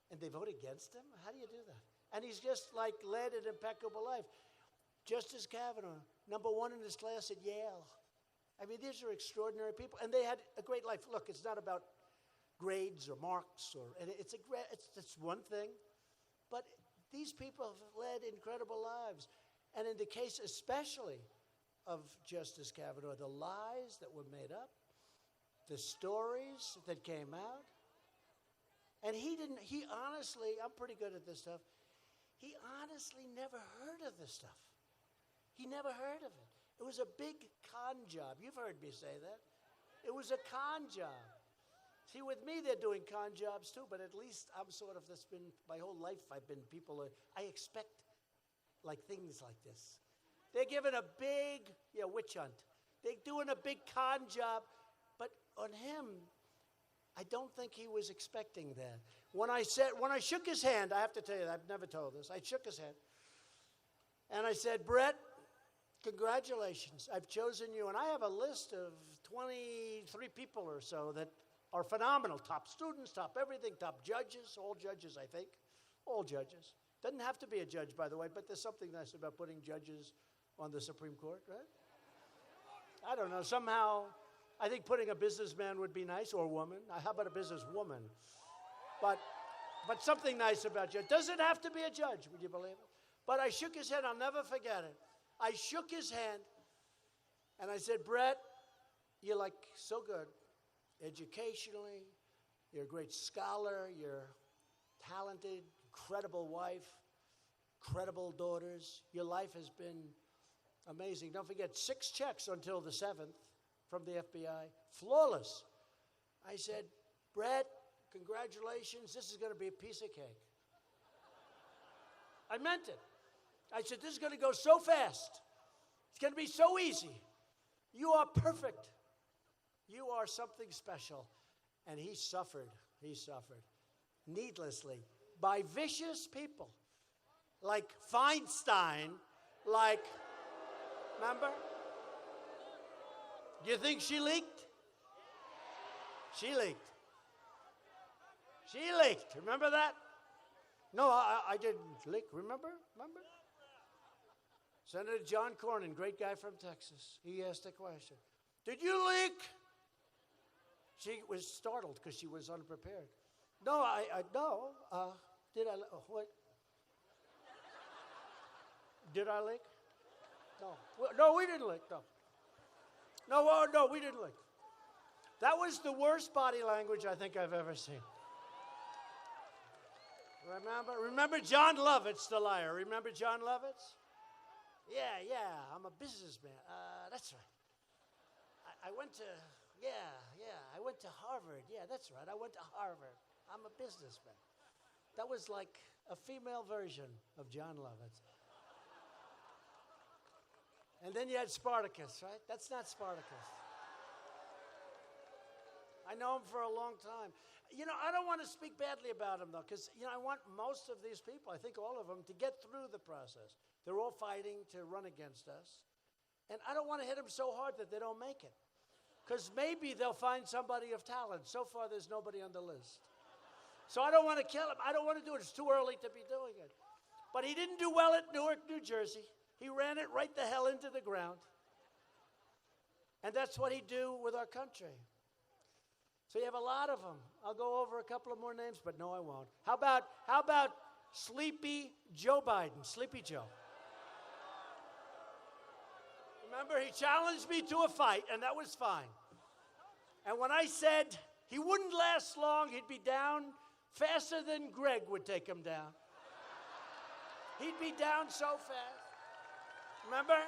And they vote against him? How do you do that? And he's just like led an impeccable life. Justice Kavanaugh, #1 in his class at Yale. I mean, these are extraordinary people, and they had a great life. Look, it's not about grades or marks, it's one thing, but these people have led incredible lives. And in the case especially of Justice Kavanaugh, the lies that were made up, the stories that came out, And he honestly, I'm pretty good at this stuff, he honestly never heard of this stuff. He never heard of it. It was a big con job. You've heard me say that. It was a con job. See, with me, they're doing con jobs too, but at least I'm sort of, that's been, my whole life I've been I expect like things like this. They're giving a big, witch hunt. They're doing a big con job, but on him, I don't think he was expecting that. When I shook his hand, I have to tell you, I've never told this, I shook his hand, and I said, Brett, congratulations, I've chosen you, and I have a list of 23 people or so that are phenomenal, top students, top everything, top judges, all judges, I think, all judges. Doesn't have to be a judge, by the way, but there's something nice about putting judges on the Supreme Court, right? I don't know, somehow, I think putting a businessman would be nice, or woman. How about a businesswoman? But something nice about you. Doesn't have to be a judge, would you believe it? But I shook his hand, I'll never forget it. I shook his hand, and I said, Brett, you're like so good educationally, you're a great scholar, you're talented, incredible wife, incredible daughters. Your life has been amazing. Don't forget, 6 checks until the 7th from the FBI, flawless. I said, Brett, congratulations, this is going to be a piece of cake. I meant it. I said, this is going to go so fast. It's going to be so easy. You are perfect. You are something special. And he suffered needlessly by vicious people like Feinstein, like, remember? Do you think she leaked? She leaked. She leaked. Remember that? No, I didn't leak. Remember? Senator John Cornyn, great guy from Texas, he asked a question. Did you leak? She was startled because she was unprepared. No, no. Did I? What? Did I leak? No. No, we didn't leak. No. No, we didn't leak. That was the worst body language I think I've ever seen. Remember John Lovitz, the liar. Remember John Lovitz? Yeah, I'm a businessman. That's right. I went to Harvard. Yeah, that's right. I went to Harvard. I'm a businessman. That was like a female version of John Lovitz. And then you had Spartacus, right? That's not Spartacus. I know him for a long time. I don't want to speak badly about him, though, because, I want most of these people, I think all of them, to get through the process. They're all fighting to run against us. And I don't want to hit them so hard that they don't make it. Because maybe they'll find somebody of talent. So far, there's nobody on the list. So I don't want to kill him. I don't want to do it. It's too early to be doing it. But he didn't do well at Newark, New Jersey. He ran it right the hell into the ground. And that's what he'd do with our country. So you have a lot of them. I'll go over a couple of more names, but no, I won't. How about Sleepy Joe Biden? Sleepy Joe. Remember, he challenged me to a fight, and that was fine. And when I said he wouldn't last long, he'd be down faster than Greg would take him down. He'd be down so fast. Remember?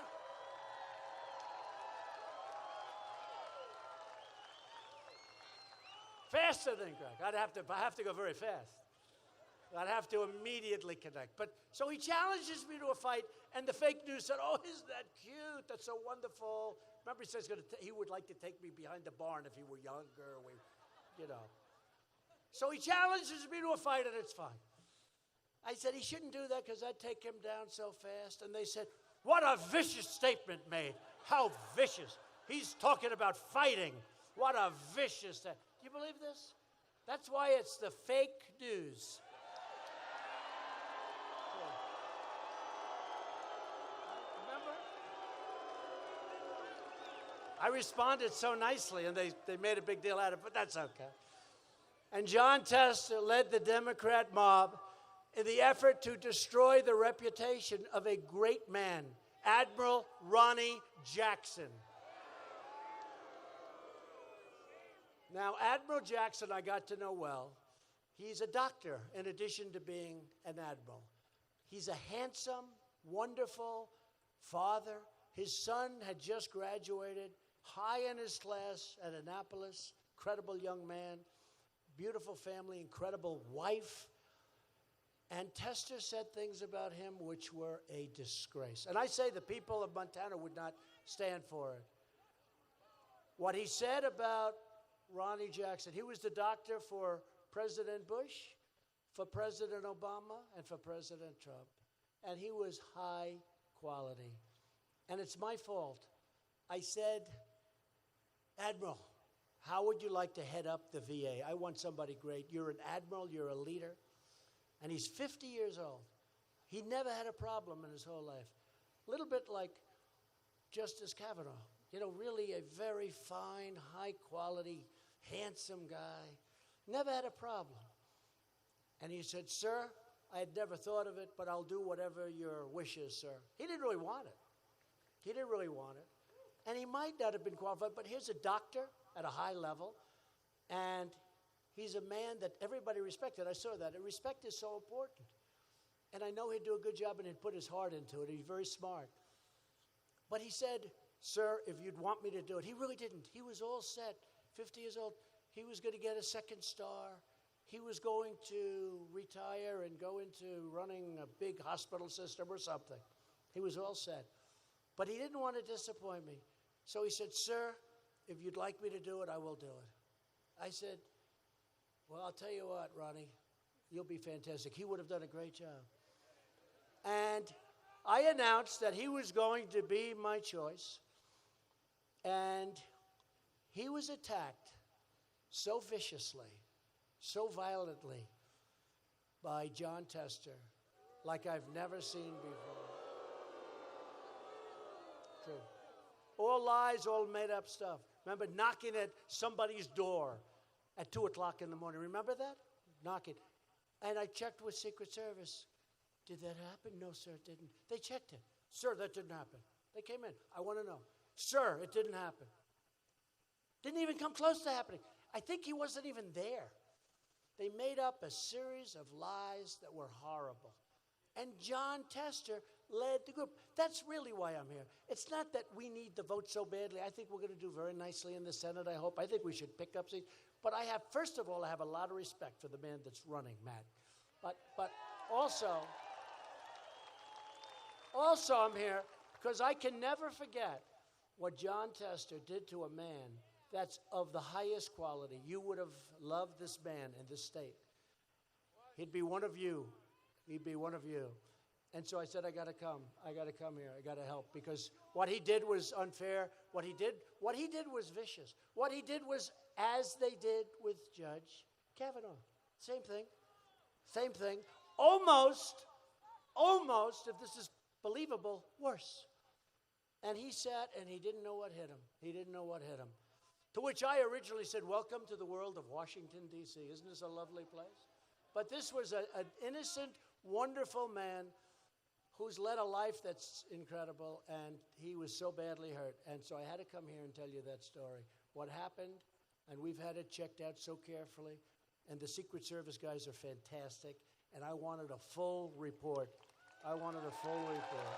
Faster than Greg. I have to go very fast. I'd have to immediately connect. But so he challenges me to a fight, and the fake news said, "Oh, isn't that cute? That's so wonderful." Remember, he says he would like to take me behind the barn if he were younger. So he challenges me to a fight, and it's fine. I said he shouldn't do that because I'd take him down so fast. And they said, "What a vicious statement made! How vicious! He's talking about fighting. What a vicious thing!" Do you believe this? That's why it's the fake news. Remember? I responded so nicely, and they made a big deal out of it, but that's okay. And Jon Tester led the Democrat mob in the effort to destroy the reputation of a great man, Admiral Ronnie Jackson. Now, Admiral Jackson I got to know well. He's a doctor in addition to being an admiral. He's a handsome, wonderful father. His son had just graduated, high in his class at Annapolis. Incredible young man, beautiful family, incredible wife. And Tester said things about him which were a disgrace. And I say the people of Montana would not stand for it. What he said about Ronnie Jackson, he was the doctor for President Bush, for President Obama, and for President Trump. And he was high quality. And it's my fault. I said, Admiral, how would you like to head up the VA? I want somebody great. You're an admiral, you're a leader. And he's 50 years old. He never had a problem in his whole life. A little bit like Justice Kavanaugh. You know, really a very fine, high-quality, handsome guy. Never had a problem. And he said, sir, I had never thought of it, but I'll do whatever your wish is, sir. He didn't really want it. He didn't really want it. And he might not have been qualified, but here's a doctor at a high level, and he's a man that everybody respected. I saw that. And respect is so important. And I know he'd do a good job, and he'd put his heart into it. He's very smart. But he said, sir, if you'd want me to do it. He really didn't. He was all set. 50 years old. He was going to get a second star. He was going to retire and go into running a big hospital system or something. He was all set. But he didn't want to disappoint me. So he said, sir, if you'd like me to do it, I will do it. I said, well, I'll tell you what, Ronnie, you'll be fantastic. He would have done a great job. And I announced that he was going to be my choice. And he was attacked so viciously, so violently by Jon Tester like I've never seen before. True. All lies, all made up stuff. Remember knocking at somebody's door at 2 o'clock in the morning. Remember that? Knocking. And I checked with Secret Service. Did that happen? No, sir, it didn't. They checked it. Sir, that didn't happen. They came in. I want to know. Sir, it didn't happen. Didn't even come close to happening. I think he wasn't even there. They made up a series of lies that were horrible. And Jon Tester led the group. That's really why I'm here. It's not that we need the vote so badly. I think we're going to do very nicely in the Senate, I hope. I think we should pick up seats. But I have, first of all, I have a lot of respect for the man that's running, Matt. But also I'm here because I can never forget what Jon Tester did to a man that's of the highest quality. You would have loved this man in this state. He'd be one of you. He'd be one of you. And so I said, I got to come. I got to come here. I got to help because what he did was unfair. What he did was vicious. What he did was as they did with Judge Kavanaugh. Same thing. Same thing. Almost, if this is believable, worse. And he sat and he didn't know what hit him. He didn't know what hit him. To which I originally said, welcome to the world of Washington, D.C. Isn't this a lovely place? But this was an innocent, wonderful man who's led a life that's incredible, and he was so badly hurt. And so I had to come here and tell you that story. What happened, and we've had it checked out so carefully, and the Secret Service guys are fantastic, and I wanted a full report. I wanted a full report.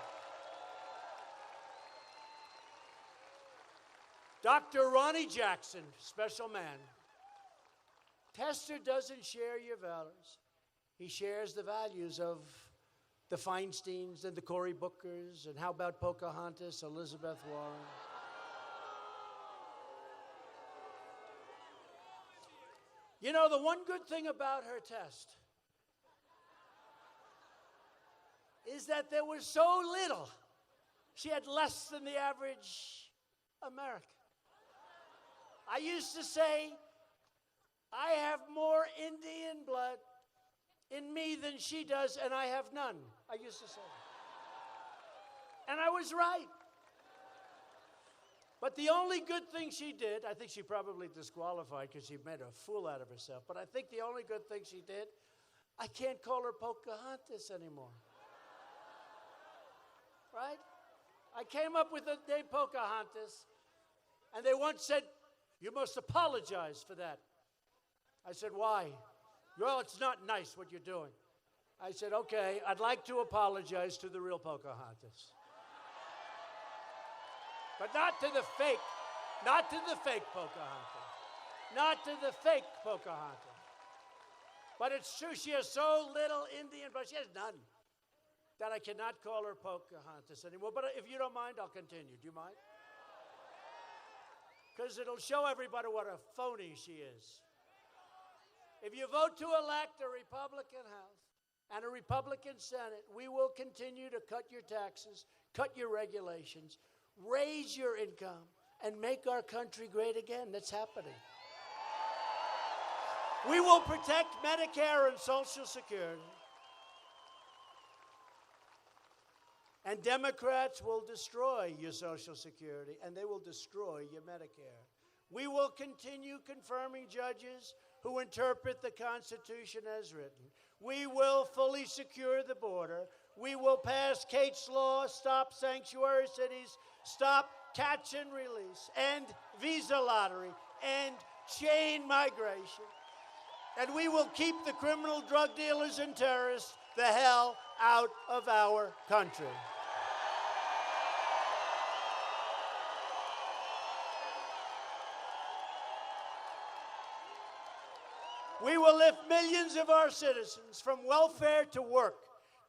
Dr. Ronnie Jackson, special man. Tester doesn't share your values. He shares the values of the Feinsteins and the Cory Bookers, and how about Pocahontas, Elizabeth Warren? You know, the one good thing about her test is that there was so little. She had less than the average American. I used to say, I have more Indian blood in me than she does, and I have none. I used to say that. And I was right. But the only good thing she did, I think she probably disqualified because she made a fool out of herself, but I think the only good thing she did, I can't call her Pocahontas anymore. Right? I came up with the name Pocahontas, and they once said, you must apologize for that. I said, why? Well, it's not nice what you're doing. I said, okay, I'd like to apologize to the real Pocahontas. But not to the fake Pocahontas. Not to the fake Pocahontas. But it's true, she has so little Indian, but she has none, that I cannot call her Pocahontas anymore. But if you don't mind, I'll continue. Do you mind? Because it'll show everybody what a phony she is. If you vote to elect a Republican House and a Republican Senate, we will continue to cut your taxes, cut your regulations, raise your income, and make our country great again. That's happening. We will protect Medicare and Social Security. And Democrats will destroy your Social Security, and they will destroy your Medicare. We will continue confirming judges who interpret the Constitution as written. We will fully secure the border. We will pass Kate's Law, stop sanctuary cities, stop catch and release, end visa lottery, end chain migration. And we will keep the criminal drug dealers and terrorists the hell out of our country. We will lift millions of our citizens from welfare to work,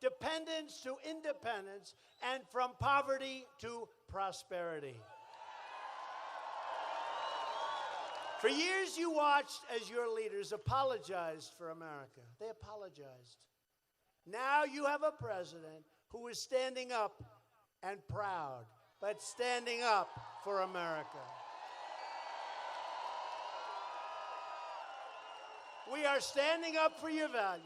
dependence to independence, and from poverty to prosperity. For years you watched as your leaders apologized for America. They apologized. Now you have a president who is standing up and proud, but standing up for America. We are standing up for your values.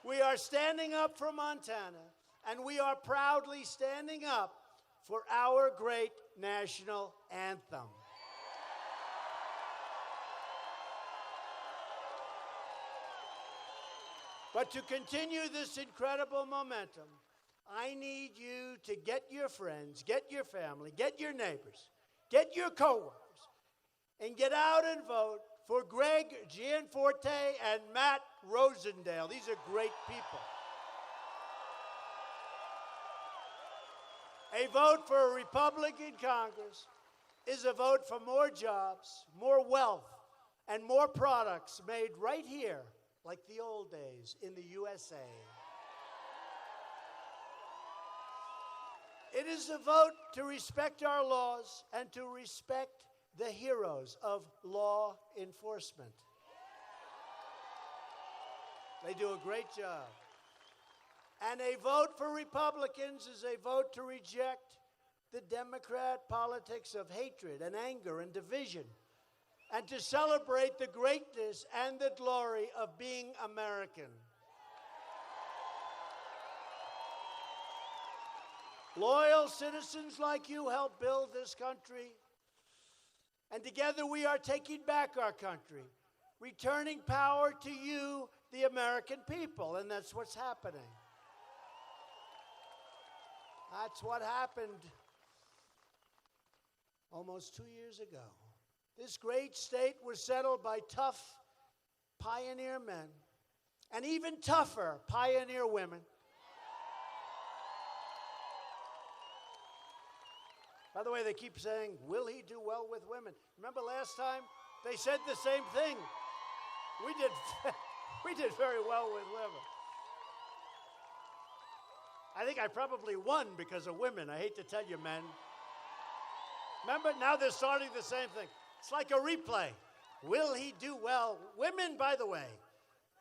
We are standing up for Montana. And we are proudly standing up for our great national anthem. But to continue this incredible momentum, I need you to get your friends, get your family, get your neighbors, get your coworkers, and get out and vote for Greg Gianforte and Matt Rosendale. These are great people. A vote for a Republican Congress is a vote for more jobs, more wealth, and more products made right here, like the old days, in the USA. It is a vote to respect our laws and to respect the heroes of law enforcement. They do a great job. And a vote for Republicans is a vote to reject the Democrat politics of hatred and anger and division, and to celebrate the greatness and the glory of being American. Loyal citizens like you help build this country. And together we are taking back our country, returning power to you, the American people. And that's what's happening. That's what happened almost 2 years ago. This great state was settled by tough pioneer men and even tougher pioneer women. By the way, they keep saying, will he do well with women? Remember last time they said the same thing. We did very well with women. I think I probably won because of women. I hate to tell you, men. Remember, now they're starting the same thing. It's like a replay. Will he do well? Women, by the way,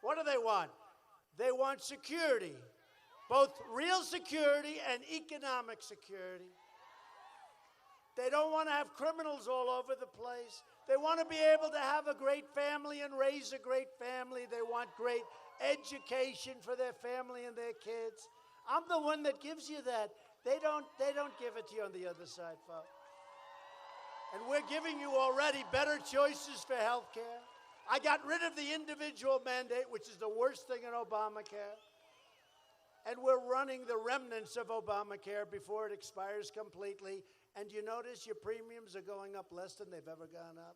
what do they want? They want security, both real security and economic security. They don't want to have criminals all over the place. They want to be able to have a great family and raise a great family. They want great education for their family and their kids. I'm the one that gives you that. They don't give it to you on the other side, folks. And we're giving you already better choices for health care. I got rid of the individual mandate, which is the worst thing in Obamacare. And we're running the remnants of Obamacare before it expires completely. And you notice your premiums are going up less than they've ever gone up?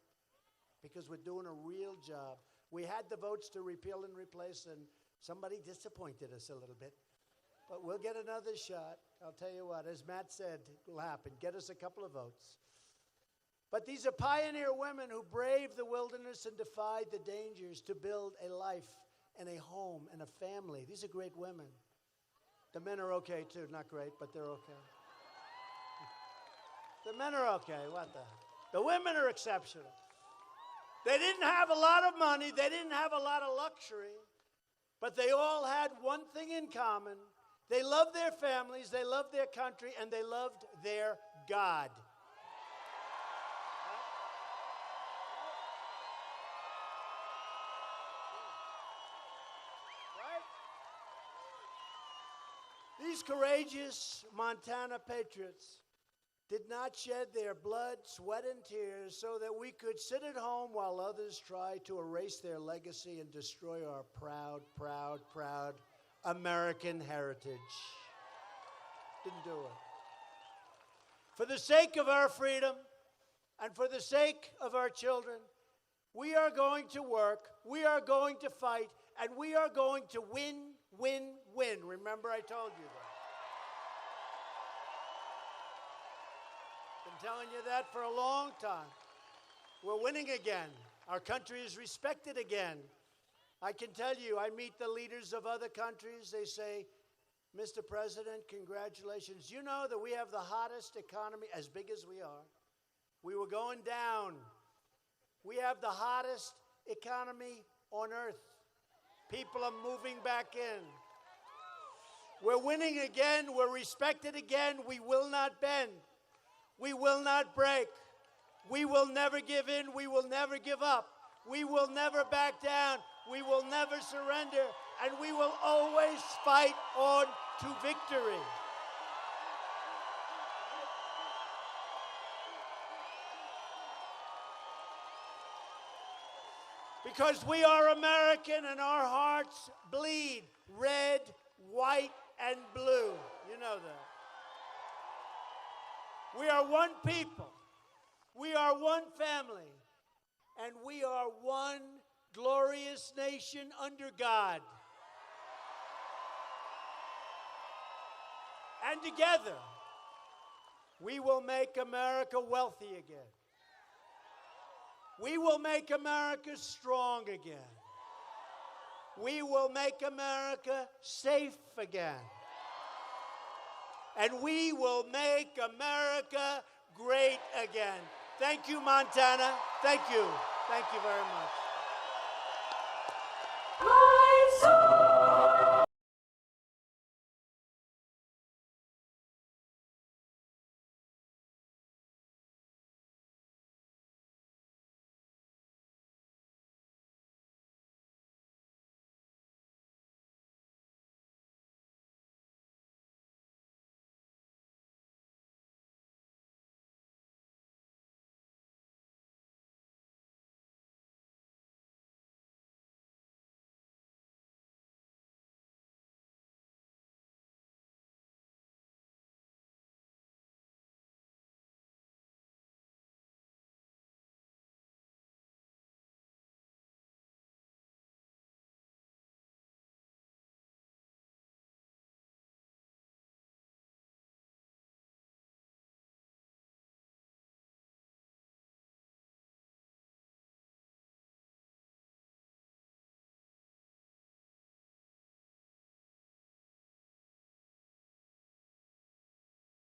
Because we're doing a real job. We had the votes to repeal and replace, and somebody disappointed us a little bit. But we'll get another shot. I'll tell you what, as Matt said, it will happen. Get us a couple of votes. But these are pioneer women who braved the wilderness and defied the dangers to build a life and a home and a family. These are great women. The men are okay too. Not great, but they're okay. The men are okay. What the women are exceptional. They didn't have a lot of money. They didn't have a lot of luxury. But they all had one thing in common. They loved their families, they loved their country, and they loved their God. Right? These courageous Montana patriots did not shed their blood, sweat, and tears so that we could sit at home while others tried to erase their legacy and destroy our proud, proud, proud American heritage. Didn't do it. For the sake of our freedom and for the sake of our children, we are going to work, we are going to fight, and we are going to win, win, win. Remember, I told you that. Been telling you that for a long time. We're winning again. Our country is respected again. I can tell you, I meet the leaders of other countries. They say, Mr. President, congratulations. You know that we have the hottest economy, as big as we are. We were going down. We have the hottest economy on earth. People are moving back in. We're winning again. We're respected again. We will not bend. We will not break. We will never give in. We will never give up. We will never back down. We will never surrender. And we will always fight on to victory. Because we are American and our hearts bleed red, white, and blue. You know that. We are one people. We are one family. And we are one glorious nation under God. And together, we will make America wealthy again. We will make America strong again. We will make America safe again. And we will make America great again. Thank you, Montana. Thank you. Thank you very much.